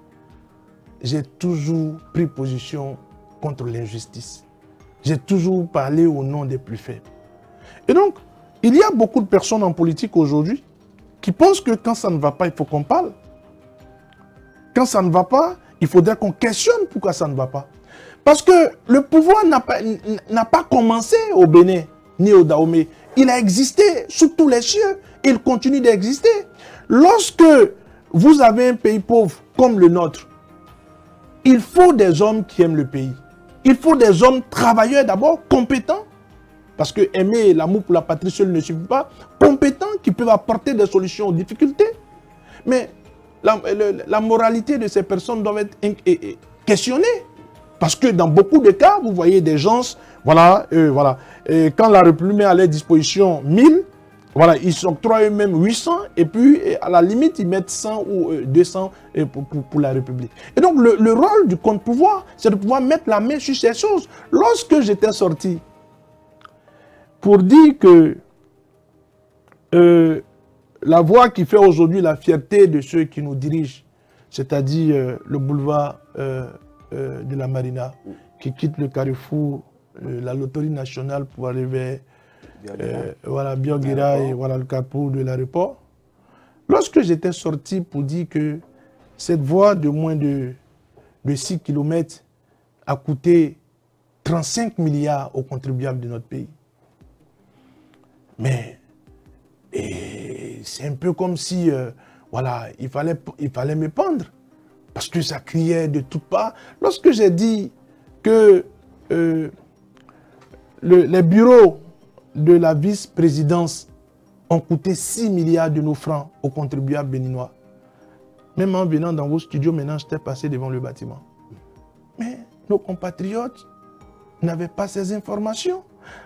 j'ai toujours pris position contre l'injustice. J'ai toujours parlé au nom des plus faibles. Et donc, il y a beaucoup de personnes en politique aujourd'hui qui pensent que quand ça ne va pas, il faut qu'on parle. Quand ça ne va pas, il faudrait qu'on questionne pourquoi ça ne va pas. Parce que le pouvoir n'a pas commencé au Bénin, ni au Dahomey. Il a existé sous tous les cieux. Il continue d'exister. Lorsque vous avez un pays pauvre comme le nôtre, il faut des hommes qui aiment le pays. Il faut des hommes travailleurs d'abord, compétents. Parce que aimer l'amour pour la patrie seule ne suffit pas. Compétents, qui peuvent apporter des solutions aux difficultés. Mais la moralité de ces personnes doit être questionnée. Parce que dans beaucoup de cas, vous voyez des gens, voilà, et quand la République met à leur disposition 1000, voilà, ils s'octroient eux-mêmes 800, et puis à la limite, ils mettent 100 ou 200 pour la République. Et donc, le rôle du contre-pouvoir, c'est de pouvoir mettre la main sur ces choses. Lorsque j'étais sorti pour dire que la voie qui fait aujourd'hui la fierté de ceux qui nous dirigent, c'est-à-dire le boulevard de la Marina, qui quitte le carrefour, la loterie nationale pour aller vers voilà, Bioguira et voilà, le carrefour de l'aéroport. Lorsque j'étais sorti pour dire que cette voie de moins de 6 km a coûté 35 milliards aux contribuables de notre pays. Mais c'est un peu comme si voilà, il fallait me pendre. Parce que ça criait de toutes parts. Lorsque j'ai dit que les bureaux de la vice-présidence ont coûté 6 milliards de nos francs aux contribuables béninois, même en venant dans vos studios, maintenant j'étais passé devant le bâtiment. Mais nos compatriotes n'avaient pas ces informations.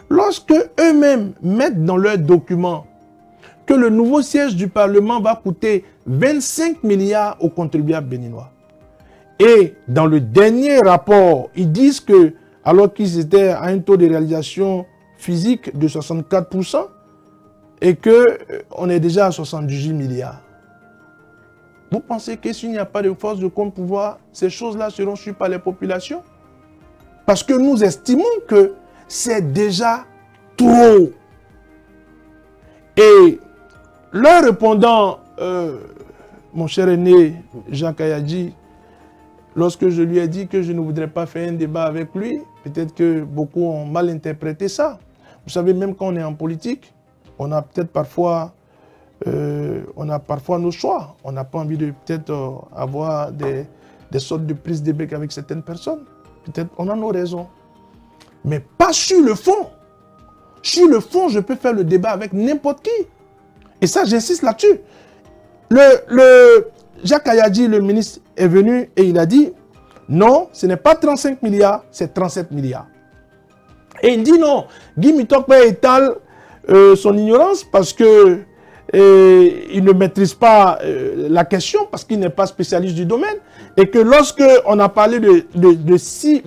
Lorsque eux-mêmes mettent dans leurs documents que le nouveau siège du Parlement va coûter 25 milliards aux contribuables béninois, et dans le dernier rapport, ils disent que, alors qu'ils étaient à un taux de réalisation physique de 64%, et qu'on est déjà à 78 milliards. Vous pensez que s'il n'y a pas de force de contre-pouvoir, ces choses-là seront suivies par les populations? Parce que nous estimons que c'est déjà trop. Et leur répondant, mon cher aîné Jacques Ayadji, lorsque je lui ai dit que je ne voudrais pas faire un débat avec lui, peut-être que beaucoup ont mal interprété ça. Vous savez, même quand on est en politique, on a peut-être parfois, nos choix. On n'a pas envie de peut-être avoir des sortes de prises de bec avec certaines personnes. Peut-être on a nos raisons. Mais pas sur le fond. Sur le fond, je peux faire le débat avec n'importe qui. Et ça, j'insiste là-dessus. Jacques Ayadji, le ministre, est venu et il a dit non, ce n'est pas 35 milliards, c'est 37 milliards. Et il dit non, Guy Mitokpe étale son ignorance parce que il ne maîtrise pas la question, parce qu'il n'est pas spécialiste du domaine, et que lorsque on a parlé de 6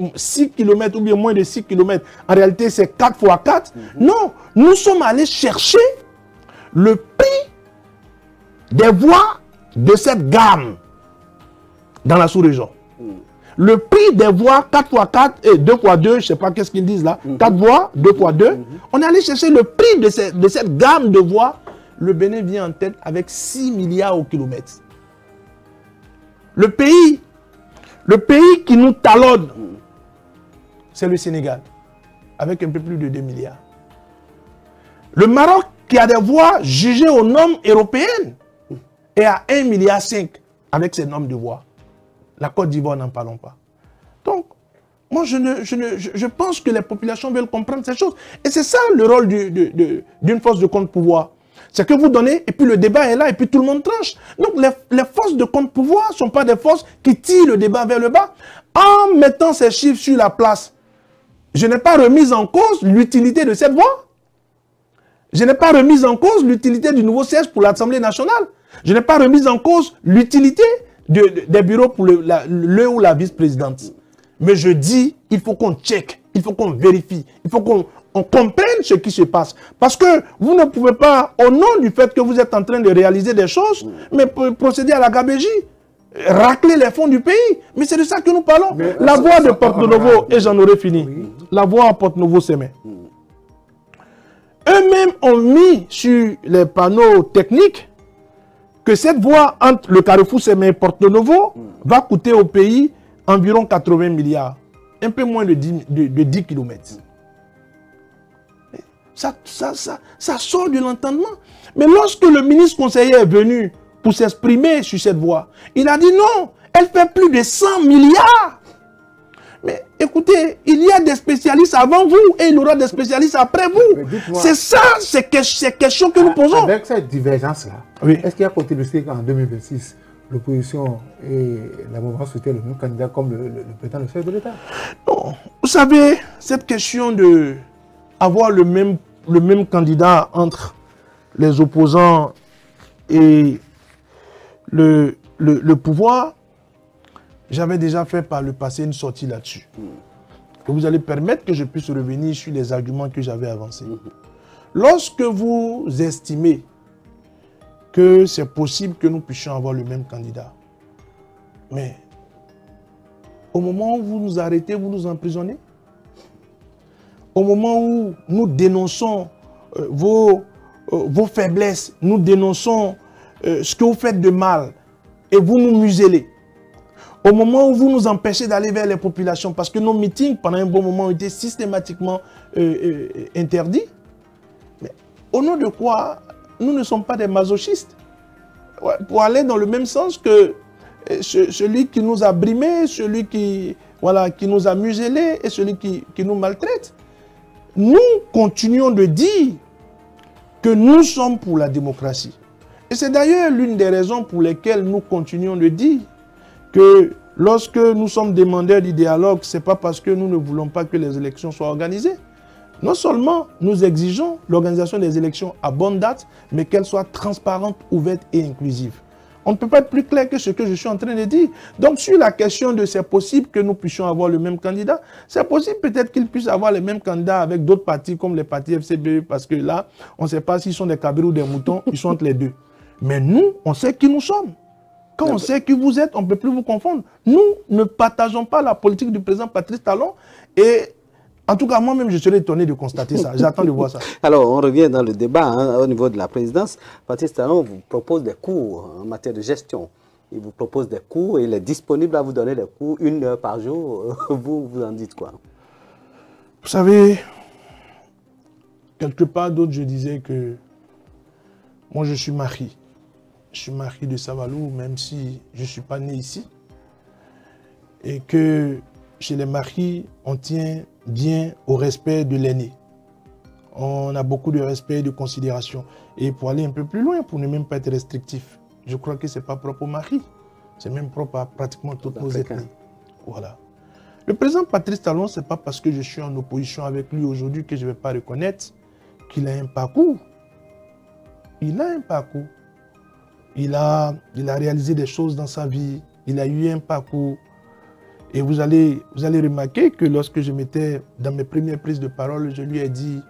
km ou bien moins de 6 km, en réalité c'est 4 x 4. Non, nous sommes allés chercher le prix des voies de cette gamme dans la sous-région. Le prix des voies 4 x 4 et 2 x 2, je ne sais pas qu'est-ce qu'ils disent là, 4 voies, 2 x 2, on est allé chercher le prix de cette gamme de voies. Le Bénin vient en tête avec 6 milliards au kilomètre. Le pays qui nous talonne, c'est le Sénégal, avec un peu plus de 2 milliards. Le Maroc, qui a des voies jugées aux normes européennes, est à 1,5 milliard avec ses normes de voies. La Côte d'Ivoire, n'en parlons pas. Donc, moi, je pense que les populations veulent comprendre ces choses. Et c'est ça le rôle d'une force de contre-pouvoir. C'est que vous donnez, et puis le débat est là, et puis tout le monde tranche. Donc les forces de contre-pouvoir ne sont pas des forces qui tirent le débat vers le bas. En mettant ces chiffres sur la place, je n'ai pas remis en cause l'utilité de cette voie. Je n'ai pas remis en cause l'utilité du nouveau siège pour l'Assemblée nationale. Je n'ai pas remis en cause l'utilité des bureaux pour le ou la vice-présidente. Mais je dis, il faut qu'on check, il faut qu'on vérifie, il faut qu'on comprenne ce qui se passe. Parce que vous ne pouvez pas, au nom du fait que vous êtes en train de réaliser des choses, mais procéder à la gabégie, racler les fonds du pays. Mais c'est de ça que nous parlons. Mais la voie de Porte-Novo, et j'en aurai fini, la voie à Porte-Novo s'émet. Eux-mêmes ont mis sur les panneaux techniques que cette voie entre le Carrefour Sémé et Porte-Novo va coûter au pays environ 80 milliards. Un peu moins de 10 km. Ça sort de l'entendement. Mais lorsque le ministre conseiller est venu pour s'exprimer sur cette voie, il a dit non, elle fait plus de 100 milliards. Mais écoutez, il y a des spécialistes avant vous et il y aura des spécialistes après vous. C'est ça, ces questions que nous posons. Avec cette divergence-là, oui. Est-ce qu'il y a possibilité qu'en 2026, l'opposition et la mouvance soutiennent le même candidat comme le président le chef de l'État? Non, vous savez, cette question de avoir le même candidat entre les opposants et le pouvoir, j'avais déjà fait par le passé une sortie là-dessus. Vous allez permettre que je puisse revenir sur les arguments que j'avais avancés. Lorsque vous estimez que c'est possible que nous puissions avoir le même candidat, mais au moment où vous nous arrêtez, vous nous emprisonnez. Au moment où nous dénonçons vos faiblesses, nous dénonçons ce que vous faites de mal, et vous nous muselez. Au moment où vous nous empêchez d'aller vers les populations, parce que nos meetings, pendant un bon moment, ont été systématiquement interdits. Mais au nom de quoi nous ne sommes pas des masochistes? Pour aller dans le même sens que celui qui nous a brimés, celui qui nous a muselés et celui qui nous maltraite. Nous continuons de dire que nous sommes pour la démocratie. Et c'est d'ailleurs l'une des raisons pour lesquelles nous continuons de dire que lorsque nous sommes demandeurs du dialogue, ce n'est pas parce que nous ne voulons pas que les élections soient organisées. Non seulement nous exigeons l'organisation des élections à bonne date, mais qu'elles soient transparentes, ouvertes et inclusives. On ne peut pas être plus clair que ce que je suis en train de dire. Donc sur la question de c'est possible que nous puissions avoir le même candidat, c'est possible peut-être qu'ils puissent avoir les mêmes candidats avec d'autres partis comme les partis FCBE, parce que là, on ne sait pas s'ils sont des cabris ou des moutons, ils sont entre les deux. Mais nous, on sait qui nous sommes. Quand on sait qui vous êtes, on ne peut plus vous confondre. Nous ne partageons pas la politique du président Patrice Talon et en tout cas, moi-même, je serais étonné de constater ça. J'attends de voir ça. Alors, on revient dans le débat au niveau de la présidence. Patrice Talon vous propose des cours en matière de gestion. Il vous propose des cours et il est disponible à vous donner des cours 1 heure par jour. Vous en dites quoi? Vous savez, quelque part d'autre, je disais que moi, je suis mari. Je suis mari de Savalou, même si je ne suis pas né ici. Et que chez les maris, on tient bien au respect de l'aîné. On a beaucoup de respect et de considération. Et pour aller un peu plus loin, pour ne même pas être restrictif, je crois que ce n'est pas propre au mari. C'est même propre à pratiquement toutes nos ethnies. Voilà. Le président Patrice Talon, ce n'est pas parce que je suis en opposition avec lui aujourd'hui que je ne vais pas reconnaître qu'il a un parcours. Il a un parcours. Il a réalisé des choses dans sa vie. Il a eu un parcours. Et vous allez remarquer que lorsque je m'étais dans mes premières prises de parole, je lui ai dit,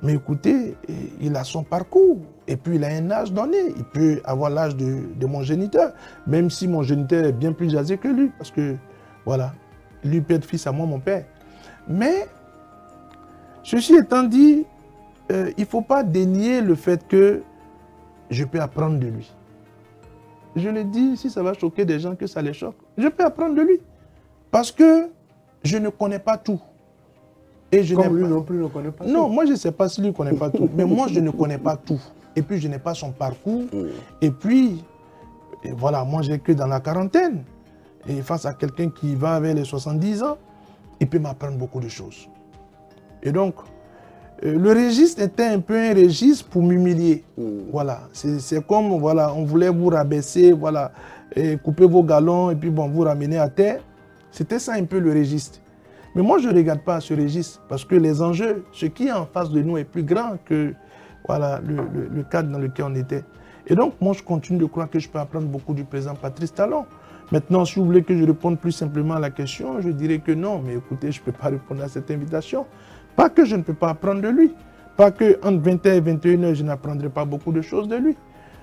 mais écoutez, il a son parcours. Et puis il a un âge donné. Il peut avoir l'âge de mon géniteur. Même si mon géniteur est bien plus âgé que lui. Parce que, voilà, lui peut être fils à moi, mon père. Mais, ceci étant dit, il ne faut pas dénier le fait que je peux apprendre de lui. Je le dis, si ça va choquer des gens, que ça les choque. Je peux apprendre de lui. Parce que je ne connais pas tout. Et je Comme lui non plus ne connaît pas tout. Non, moi je ne sais pas si lui ne connaît pas tout. Mais moi je ne connais pas tout. Et puis je n'ai pas son parcours. Et puis, voilà, moi j'ai que dans la quarantaine. Et face à quelqu'un qui va vers les 70 ans, il peut m'apprendre beaucoup de choses. Et donc, le registre était un peu un registre pour m'humilier. Voilà, c'est comme, voilà, on voulait vous rabaisser, voilà, et couper vos galons et puis bon, vous ramener à terre. C'était ça un peu le registre. Mais moi, je ne regarde pas ce registre parce que les enjeux, ce qui est en face de nous est plus grand que voilà, le cadre dans lequel on était. Et donc, moi, je continue de croire que je peux apprendre beaucoup du président Patrice Talon. Maintenant, si vous voulez que je réponde plus simplement à la question, je dirais que non. Mais écoutez, je ne peux pas répondre à cette invitation. Pas que je ne peux pas apprendre de lui. Pas qu'entre 20h et 21h, je n'apprendrai pas beaucoup de choses de lui.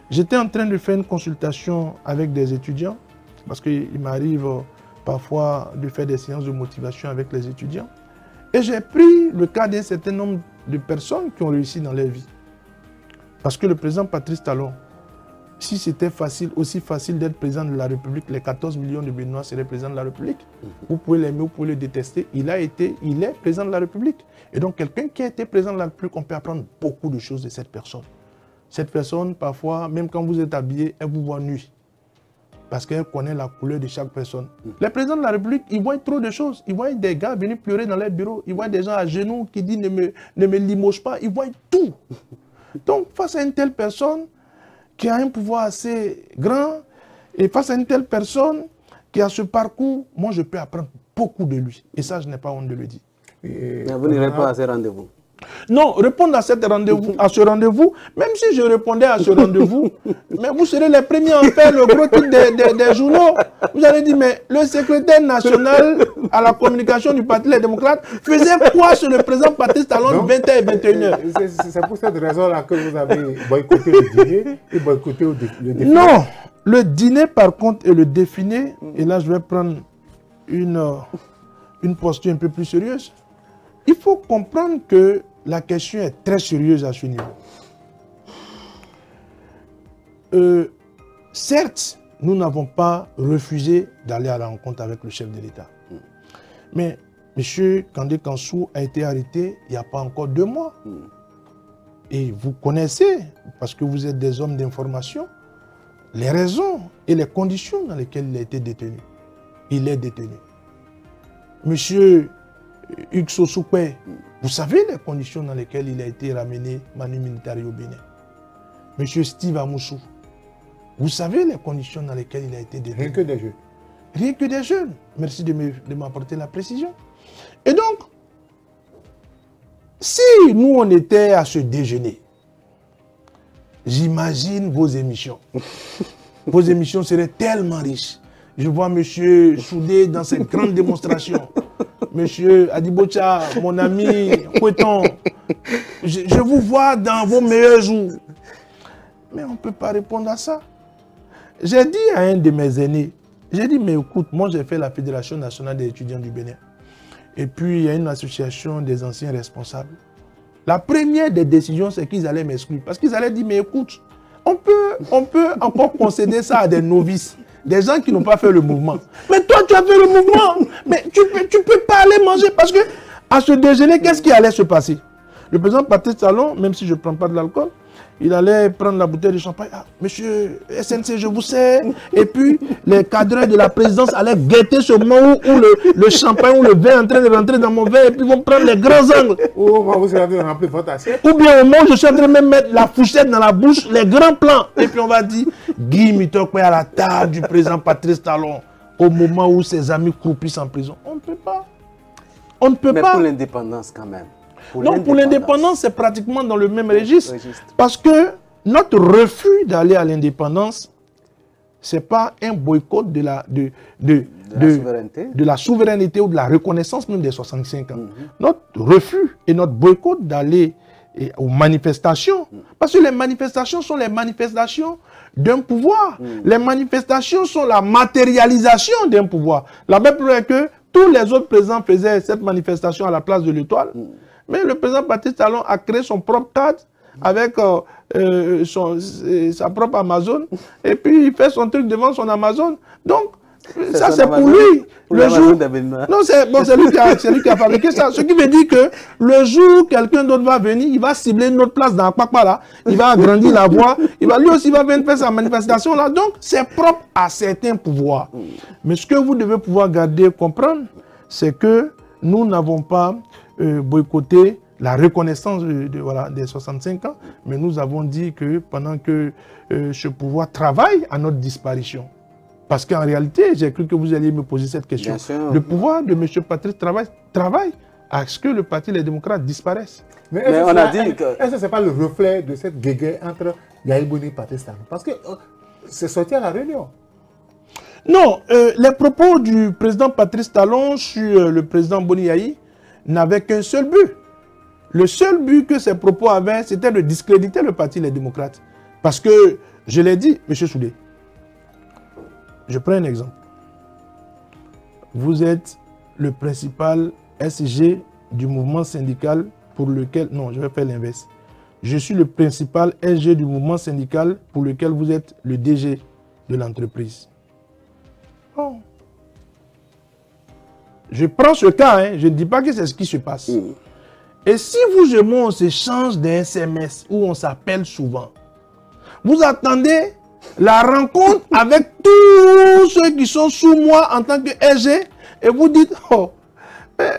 J'étais en train de faire une consultation avec des étudiants, parce qu'il m'arrive parfois de faire des séances de motivation avec les étudiants. Et j'ai pris le cas d'un certain nombre de personnes qui ont réussi dans leur vie. Parce que le président Patrice Talon, si c'était aussi facile d'être président de la République, les 14 millions de Béninois seraient présidents de la République. Vous pouvez l'aimer, vous pouvez le détester. Il est président de la République. Et donc, quelqu'un qui a été président de la République, on peut apprendre beaucoup de choses de cette personne. Cette personne, parfois, même quand vous êtes habillé, elle vous voit nu. Parce qu'elle connaît la couleur de chaque personne. Les présidents de la République, ils voient trop de choses. Ils voient des gars venir pleurer dans leur bureau. Ils voient des gens à genoux qui disent ne me limoge pas. Ils voient tout. Donc, face à une telle personne qui a un pouvoir assez grand, et face à une telle personne qui a ce parcours, moi, je peux apprendre beaucoup de lui. Et ça, je n'ai pas honte de le dire. Mais vous n'irez pas à ces rendez-vous? Non, répondre à ce rendez-vous, même si je répondais à ce rendez-vous, mais vous serez les premiers à en faire le gros titre des journaux. Vous allez dire, mais le secrétaire national à la communication du Parti Les Démocrates faisait quoi sur le président Patrice Talon 20h et 21h? C'est pour cette raison-là que vous avez boycotté le dîner et boycotté le défilé. Non, le dîner par contre et le défilé, et là je vais prendre une posture un peu plus sérieuse. Il faut comprendre que la question est très sérieuse à ce niveau. Certes, nous n'avons pas refusé d'aller à la rencontre avec le chef de l'État. Mais M. Kandé Kansou a été arrêté il n'y a pas encore 2 mois. Et vous connaissez, parce que vous êtes des hommes d'information, les raisons et les conditions dans lesquelles il a été détenu. Il est détenu. Monsieur Hugues Soukwe, vous savez les conditions dans lesquelles il a été ramené Manu Militari au Bénin. Monsieur Steve Amoussou, vous savez les conditions dans lesquelles il a été détenu. Rien que des jeunes. Rien que des jeunes. Merci de m'apporter la précision. Et donc, si nous on était à ce déjeuner, j'imagine vos émissions. Vos émissions seraient tellement riches. Je vois monsieur Soudé dans cette grande démonstration. Monsieur Adibocha, mon ami Koueton, je vous vois dans vos meilleurs jours. Mais on ne peut pas répondre à ça. J'ai dit à un de mes aînés, j'ai dit, mais écoute, moi j'ai fait la Fédération nationale des étudiants du Bénin. Et puis il y a une association des anciens responsables. La première des décisions, c'est qu'ils allaient m'exclure. Parce qu'ils allaient dire, mais écoute, on peut encore concéder ça à des novices. Des gens qui n'ont pas fait le mouvement. Mais toi, tu as fait le mouvement. Mais tu peux pas aller manger parce que à ce déjeuner, qu'est-ce qui allait se passer? Le président Patrice Talon, même si je ne prends pas de l'alcool, il allait prendre la bouteille de champagne. Ah, monsieur SNC, je vous sais. Et puis, les cadres de la présidence allaient guetter ce moment où le champagne ou le vin est en train de rentrer dans mon verre et puis ils vont prendre les grands angles. Ou vous serez remplir votre assiette. Ou bien au moment où je suis en train de même mettre la fourchette dans la bouche, les grands plans. Et puis on va dire, Guy Mitokwe à la table du président Patrice Talon au moment où ses amis croupissent en prison. On ne peut pas. On ne peut pas. Mais pour l'indépendance quand même. Non, pour l'indépendance, c'est pratiquement dans le même registre. Parce que notre refus d'aller à l'indépendance, ce n'est pas un boycott de la souveraineté ou de la reconnaissance même des 65 ans. Notre refus et notre boycott d'aller aux manifestations, parce que les manifestations sont les manifestations d'un pouvoir. Les manifestations sont la matérialisation d'un pouvoir. La même preuve que tous les autres présidents faisaient cette manifestation à la place de l'Étoile. Mais le président Patrice Talon a créé son propre cadre avec sa propre Amazon. Et puis il fait son truc devant son Amazon. Donc, ça c'est pour lui. Le jour... Non, c'est bon, lui qui a fabriqué ça. Ce qui veut dire que le jour où quelqu'un d'autre va venir, il va cibler une autre place dans Akpakpa là. Il va agrandir la voie. Lui aussi va venir faire sa manifestation là. Donc, c'est propre à certains pouvoirs. Mais ce que vous devez pouvoir garder et comprendre, c'est que nous n'avons pas boycotté la reconnaissance voilà, des 65 ans, mais nous avons dit que pendant que ce pouvoir travaille à notre disparition, parce qu'en réalité, j'ai cru que vous alliez me poser cette question, le pouvoir de M. Patrice travaille à ce que le Parti Les Démocrates disparaisse. Mais est-ce que ce n'est pas le reflet de cette guéguerre entre Yahi Boni et Patrice Talon? Parce que c'est sorti à la réunion. Non, les propos du président Patrice Talon sur le président Boni Yahi n'avaient qu'un seul but. Le seul but que ces propos avaient, c'était de discréditer le Parti Les Démocrates. Parce que, je l'ai dit, M. Soudé, je prends un exemple. Vous êtes le principal SG du mouvement syndical pour lequel... Non, je vais faire l'inverse. Je suis le principal SG du mouvement syndical pour lequel vous êtes le DG de l'entreprise. Oh. Je prends ce cas, hein, je ne dis pas que c'est ce qui se passe. Et si vous et moi, on s'échange des SMS où on s'appelle souvent, vous attendez la rencontre avec tous ceux qui sont sous moi en tant que SG et vous dites, oh,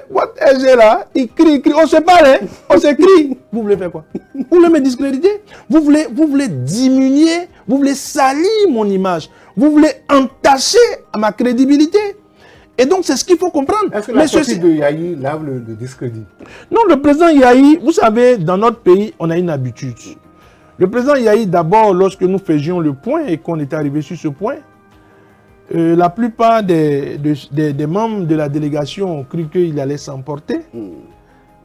votre SG là, il crie, on se parle, hein, on s'écrit. Vous voulez faire quoi? Vous voulez me discréditer? Vous voulez diminuer, vous voulez salir mon image, vous voulez entacher ma crédibilité. Et donc, c'est ce qu'il faut comprendre. Est-ce que la sortie de Yahi lave le discrédit? Non, le président Yahi, vous savez, dans notre pays, on a une habitude. Le président Yahi, d'abord, lorsque nous faisions le point et qu'on était arrivé sur ce point, la plupart des membres de la délégation ont cru qu'il allait s'emporter.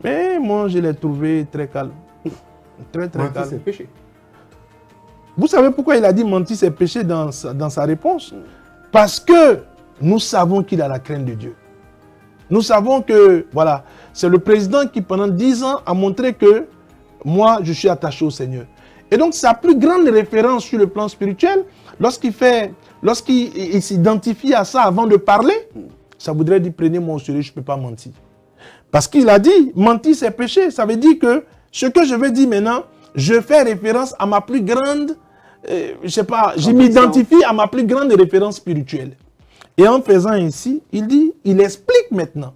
Mais moi, je l'ai trouvé très calme. Très calme. Mentir, c'est péché. Vous savez pourquoi il a dit mentir, c'est péché dans sa réponse? Parce que nous savons qu'il a la crainte de Dieu. Nous savons que, voilà, c'est le président qui, pendant 10 ans, a montré que moi, je suis attaché au Seigneur. Et donc, sa plus grande référence sur le plan spirituel, lorsqu'il s'identifie à ça avant de parler, ça voudrait dire, prenez-moi au sérieux, je ne peux pas mentir. Parce qu'il a dit, mentir, c'est péché. Ça veut dire que ce que je vais dire maintenant, je fais référence à ma plus grande, je sais pas, je m'identifie à ma plus grande référence spirituelle. Et en faisant ainsi, il explique maintenant.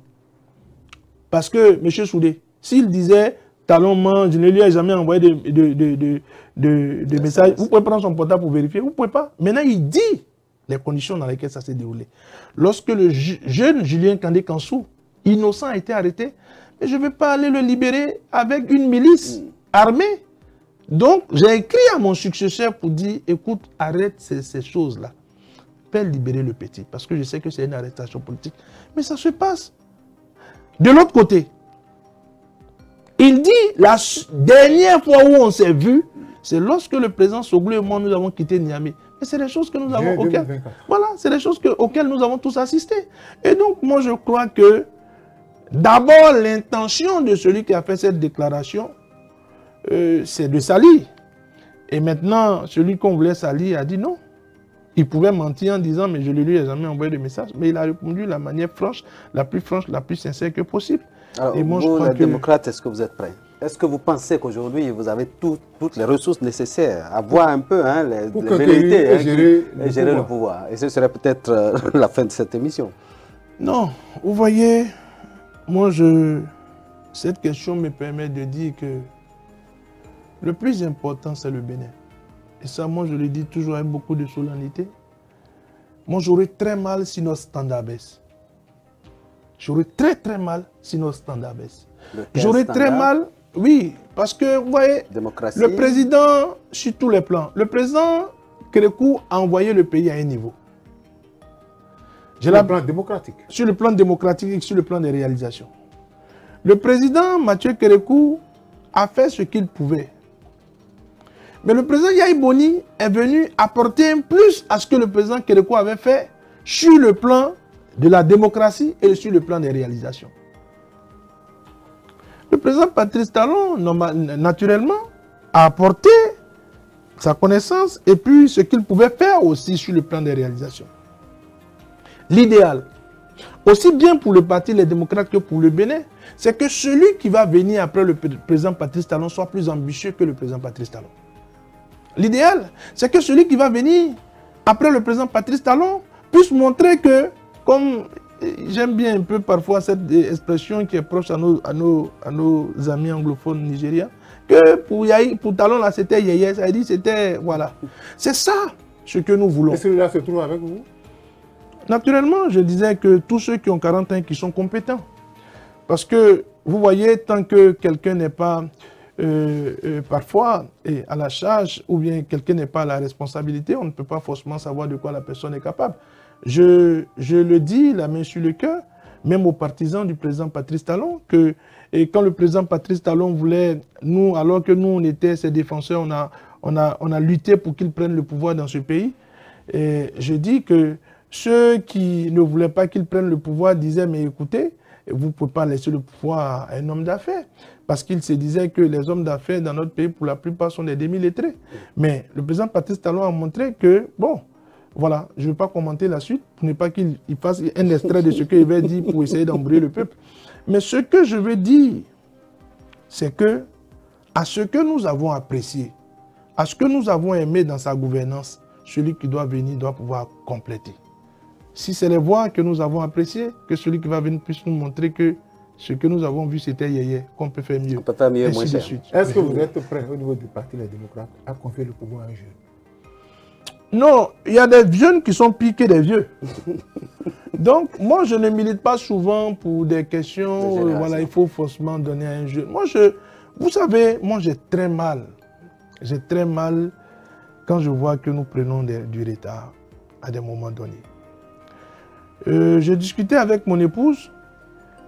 Parce que, M. Soudé, s'il disait, Talon ment, je ne lui ai jamais envoyé de messages, vous pouvez prendre son portable pour vérifier, vous ne pouvez pas. Maintenant, il dit les conditions dans lesquelles ça s'est déroulé. Lorsque le jeune Julien Kandé-Kansou, innocent, a été arrêté, mais je ne vais pas aller le libérer avec une milice armée. Donc, j'ai écrit à mon successeur pour dire, écoute, arrête ces choses-là. Libérer le petit, parce que je sais que c'est une arrestation politique. Mais ça se passe. De l'autre côté, il dit, la dernière fois où on s'est vu, c'est lorsque le président Soglou et moi, nous avons quitté Niamey. Mais c'est des choses que nous avons, voilà, c'est des choses auxquelles nous avons tous assisté. Et donc, moi, je crois que, d'abord, l'intention de celui qui a fait cette déclaration, c'est de salir. Et maintenant, celui qu'on voulait salir a dit non. Il pouvait mentir en disant, mais je ne lui ai jamais envoyé de message. Mais il a répondu de la manière franche, la plus sincère que possible. Alors, et moi, vous, les démocrates, est-ce que vous êtes prêts? Est-ce que vous pensez qu'aujourd'hui, vous avez toutes les ressources nécessaires à voir un peu les velléités et gérer le pouvoir? Et ce serait peut-être la fin de cette émission. Non, vous voyez, moi, cette question me permet de dire que le plus important, c'est le Bénin. Et ça, moi, je le dis toujours avec beaucoup de solennité. Moi, j'aurais très mal si notre standard baisse. J'aurais très mal si notre standard baisse. J'aurais très mal, oui, parce que, vous voyez, démocratie. Le président, sur tous les plans, le président Kérékou a envoyé le pays à un niveau. Sur le plan démocratique. Sur le plan démocratique et sur le plan des réalisations. Le président Mathieu Kérékou a fait ce qu'il pouvait. Mais le président Yahi Boni est venu apporter un plus à ce que le président Kérékou avait fait sur le plan de la démocratie et sur le plan des réalisations. Le président Patrice Talon, naturellement, a apporté sa connaissance et puis ce qu'il pouvait faire aussi sur le plan des réalisations. L'idéal, aussi bien pour le Parti Les Démocrates que pour le Bénin, c'est que celui qui va venir après le président Patrice Talon soit plus ambitieux que le président Patrice Talon. L'idéal, c'est que celui qui va venir après le président Patrice Talon puisse montrer que, comme j'aime bien un peu parfois cette expression qui est proche à nos amis anglophones nigériens, que pour Talon, là, c'était yéyé, ça a dit c'était, voilà. C'est ça ce que nous voulons. Et celui-là se trouve avec vous? Naturellement, je disais que tous ceux qui ont 40 ans, qui sont compétents. Parce que, vous voyez, tant que quelqu'un n'est pas parfois à la charge, ou bien quelqu'un n'est pas à la responsabilité, on ne peut pas forcément savoir de quoi la personne est capable. Je le dis, la main sur le cœur, même aux partisans du président Patrice Talon, que et quand le président Patrice Talon voulait, nous, alors que nous, on était ses défenseurs, on a lutté pour qu'il prenne le pouvoir dans ce pays. Et je dis que ceux qui ne voulaient pas qu'il prenne le pouvoir disaient, mais écoutez, vous ne pouvez pas laisser le pouvoir à un homme d'affaires. Parce qu'il se disait que les hommes d'affaires dans notre pays, pour la plupart, sont des demi-lettrés. Mais le président Patrice Talon a montré que, bon, voilà, je ne veux pas commenter la suite, pour ne pas qu'il fasse un extrait de ce qu'il va dire pour essayer d'embrouiller le peuple. Mais ce que je veux dire, c'est que, à ce que nous avons apprécié, à ce que nous avons aimé dans sa gouvernance, celui qui doit venir doit pouvoir compléter. Si c'est les voix que nous avons appréciées, que celui qui va venir puisse nous montrer que ce que nous avons vu, c'était yéyé, qu'on peut faire mieux. On peut faire mieux, ainsi moins de cher. suite. Est-ce que vous êtes prêt au niveau du Parti Les Démocrates à confier le pouvoir à un jeune? Non, il y a des jeunes qui sont pires que des vieux. Donc, moi, je ne milite pas souvent pour des questions, voilà, il faut forcément donner à un jeune. Moi, vous savez, moi, j'ai très mal quand je vois que nous prenons du retard à des moments donnés. Je discutais avec mon épouse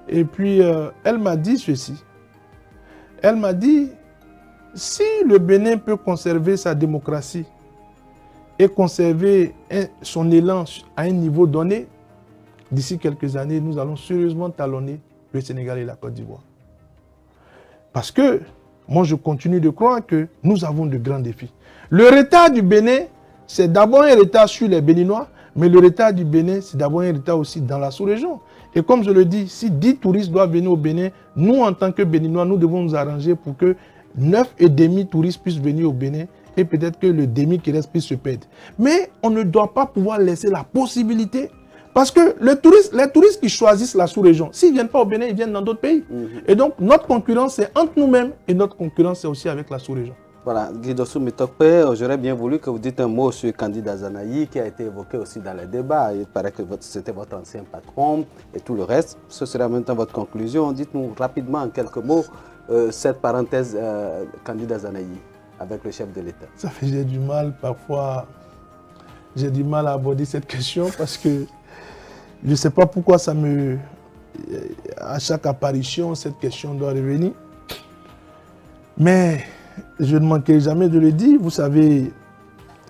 et puis elle m'a dit ceci. Elle m'a dit, si le Bénin peut conserver sa démocratie et conserver son élan à un niveau donné, d'ici quelques années, nous allons sérieusement talonner le Sénégal et la Côte d'Ivoire. Parce que moi, je continue de croire que nous avons de grands défis. Le retard du Bénin, c'est d'abord un retard sur les Béninois, mais le retard du Bénin, c'est d'abord un retard aussi dans la sous-région. Et comme je le dis, si 10 touristes doivent venir au Bénin, nous, en tant que Béninois, nous devons nous arranger pour que 9,5 touristes puissent venir au Bénin et peut-être que le demi qui reste puisse se perdre. Mais on ne doit pas pouvoir laisser la possibilité, parce que les touristes qui choisissent la sous-région, s'ils ne viennent pas au Bénin, ils viennent dans d'autres pays. Et donc, notre concurrence, c'est entre nous-mêmes et notre concurrence, c'est aussi avec la sous-région. Voilà, Guy Dossou Mitokpe, j'aurais bien voulu que vous dites un mot sur Candidat Zanaï, qui a été évoqué aussi dans les débats. Il paraît que c'était votre ancien patron et tout le reste. Ce sera en même temps votre conclusion. Dites-nous rapidement, en quelques mots, cette parenthèse Candidat Zanaï avec le chef de l'État. Ça fait, j'ai du mal parfois, j'ai du mal à aborder cette question parce que je ne sais pas pourquoi ça me... À chaque apparition, cette question doit revenir. Mais je ne manquerai jamais de le dire. Vous savez,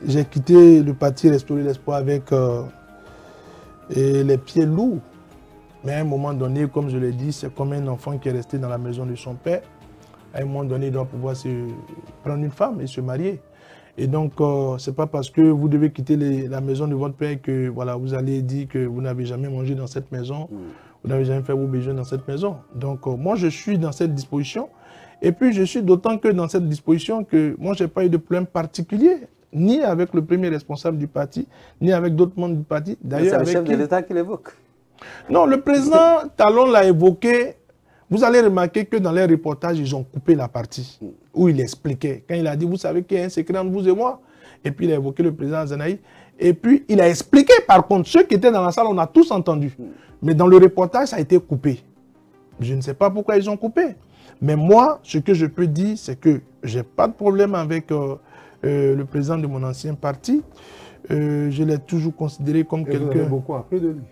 j'ai quitté le parti Restaurer l'Espoir avec les pieds lourds. Mais à un moment donné, comme je l'ai dit, c'est comme un enfant qui est resté dans la maison de son père. À un moment donné, il doit pouvoir se prendre une femme et se marier. Et donc, ce n'est pas parce que vous devez quitter la maison de votre père que voilà, vous allez dire que vous n'avez jamais mangé dans cette maison, vous n'avez jamais fait vos besoins dans cette maison. Donc, moi, je suis dans cette disposition. Et puis, je suis d'autant que dans cette disposition que moi, je n'ai pas eu de problème particulier, ni avec le premier responsable du parti, ni avec d'autres membres du parti. D'ailleurs, c'est le chef de l'État qui l'évoque. Non, le président Talon l'a évoqué. Vous allez remarquer que dans les reportages, ils ont coupé la partie où il expliquait. Quand il a dit, vous savez qu'il y a un secret entre vous et moi. Et puis, il a évoqué le président Zanaï. Et puis, il a expliqué, par contre, ceux qui étaient dans la salle, on a tous entendu. Mais dans le reportage, ça a été coupé. Je ne sais pas pourquoi ils ont coupé. Mais moi, ce que je peux dire, c'est que je n'ai pas de problème avec le président de mon ancien parti. Je l'ai toujours considéré comme quelqu'un... Vous avez beaucoup appris de lui.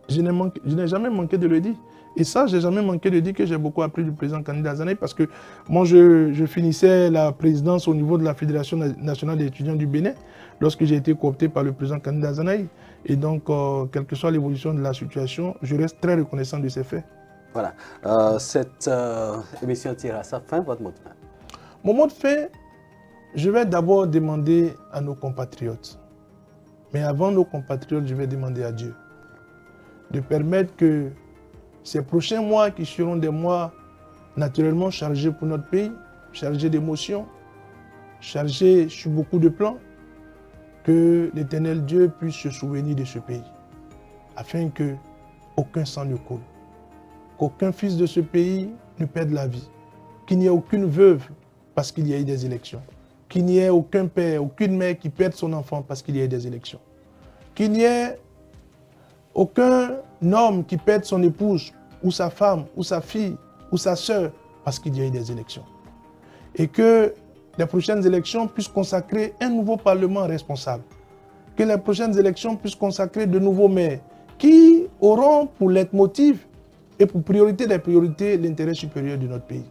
Je n'ai jamais manqué de le dire. Et ça, je n'ai jamais manqué de dire que j'ai beaucoup appris du président Candidat Zanaï parce que moi, je finissais la présidence au niveau de la Fédération nationale des étudiants du Bénin lorsque j'ai été coopté par le président Candidat Zanaï. Et donc, quelle que soit l'évolution de la situation, je reste très reconnaissant de ces faits. Voilà. Cette émission tire à sa fin. Votre mot de fin? Mon mot de fin, je vais d'abord demander à nos compatriotes. Mais avant nos compatriotes, je vais demander à Dieu de permettre que ces prochains mois qui seront des mois naturellement chargés pour notre pays, chargés d'émotions, chargés sur beaucoup de plans, que l'Éternel Dieu puisse se souvenir de ce pays, afin que aucun sang ne coule. Qu'aucun fils de ce pays ne perde la vie. Qu'il n'y ait aucune veuve parce qu'il y a eu des élections. Qu'il n'y ait aucun père, aucune mère qui perde son enfant parce qu'il y a eu des élections. Qu'il n'y ait aucun homme qui perde son épouse, ou sa femme, ou sa fille, ou sa sœur, parce qu'il y a eu des élections. Et que les prochaines élections puissent consacrer un nouveau Parlement responsable. Que les prochaines élections puissent consacrer de nouveaux maires qui auront pour leitmotiv et pour priorité des priorités l'intérêt supérieur de notre pays.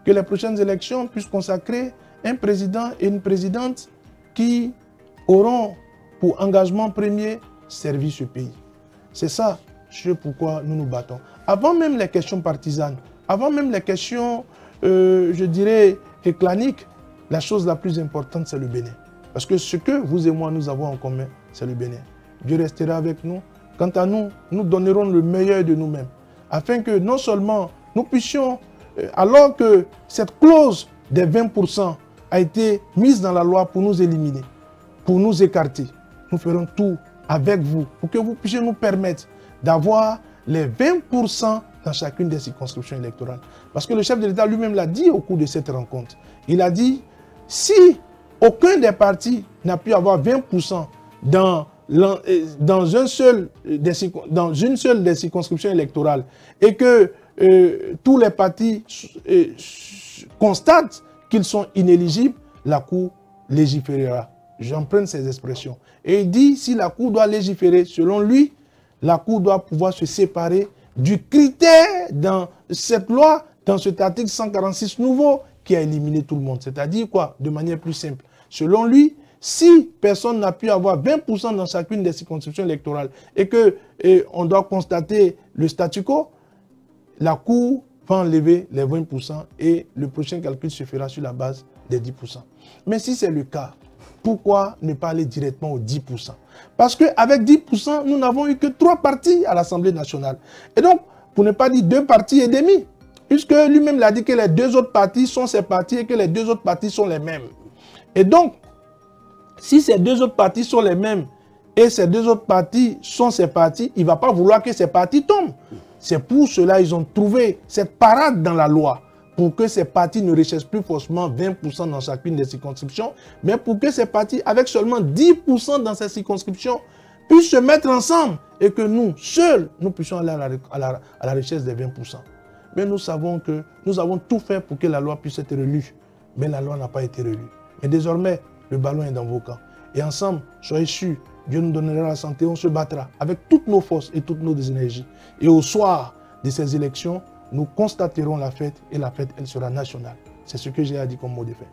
Que les prochaines élections puissent consacrer un président et une présidente qui auront pour engagement premier servir ce pays. C'est ça ce pourquoi nous nous battons. Avant même les questions partisanes, avant même les questions, je dirais, claniques, la chose la plus importante, c'est le Bénin. Parce que ce que vous et moi, nous avons en commun, c'est le Bénin. Dieu restera avec nous. Quant à nous, nous donnerons le meilleur de nous-mêmes. Afin que non seulement nous puissions, alors que cette clause des 20% a été mise dans la loi pour nous éliminer, pour nous écarter, nous ferons tout avec vous pour que vous puissiez nous permettre d'avoir les 20% dans chacune des circonscriptions électorales. Parce que le chef de l'État lui-même l'a dit au cours de cette rencontre. Il a dit, si aucun des partis n'a pu avoir 20% dans une seule des circonscriptions électorales et que tous les partis constatent qu'ils sont inéligibles, la Cour légiférera. J'emprunte ces expressions. Et il dit, si la Cour doit légiférer, selon lui, la Cour doit pouvoir se séparer du critère dans cette loi, dans cet article 146 nouveau, qui a éliminé tout le monde. C'est-à-dire quoi? De manière plus simple. Selon lui, si personne n'a pu avoir 20% dans chacune des circonscriptions électorales et qu'on doit constater le statu quo, la Cour va enlever les 20% et le prochain calcul se fera sur la base des 10%. Mais si c'est le cas, pourquoi ne pas aller directement aux 10%? Parce qu'avec 10%, nous n'avons eu que 3 partis à l'Assemblée nationale. Et donc, pour ne pas dire 2 partis et demi, puisque lui-même l'a dit que les 2 autres partis sont ses partis et que les 2 autres partis sont les mêmes. Et donc, si ces 2 autres partis sont les mêmes et ces 2 autres partis sont ses partis, il ne va pas vouloir que ces partis tombent. C'est pour cela qu'ils ont trouvé cette parade dans la loi, pour que ces partis ne recherchent plus forcément 20% dans chacune des circonscriptions, mais pour que ces partis, avec seulement 10% dans ces circonscriptions, puissent se mettre ensemble et que nous, seuls, nous puissions aller à la recherche des 20%. Mais nous savons que nous avons tout fait pour que la loi puisse être relue, mais la loi n'a pas été relue. Mais désormais, le ballon est dans vos camps. Et ensemble, soyez sûrs, Dieu nous donnera la santé, on se battra avec toutes nos forces et toutes nos énergies. Et au soir de ces élections, nous constaterons la fête et la fête, elle sera nationale. C'est ce que j'ai à dire comme mot de fin.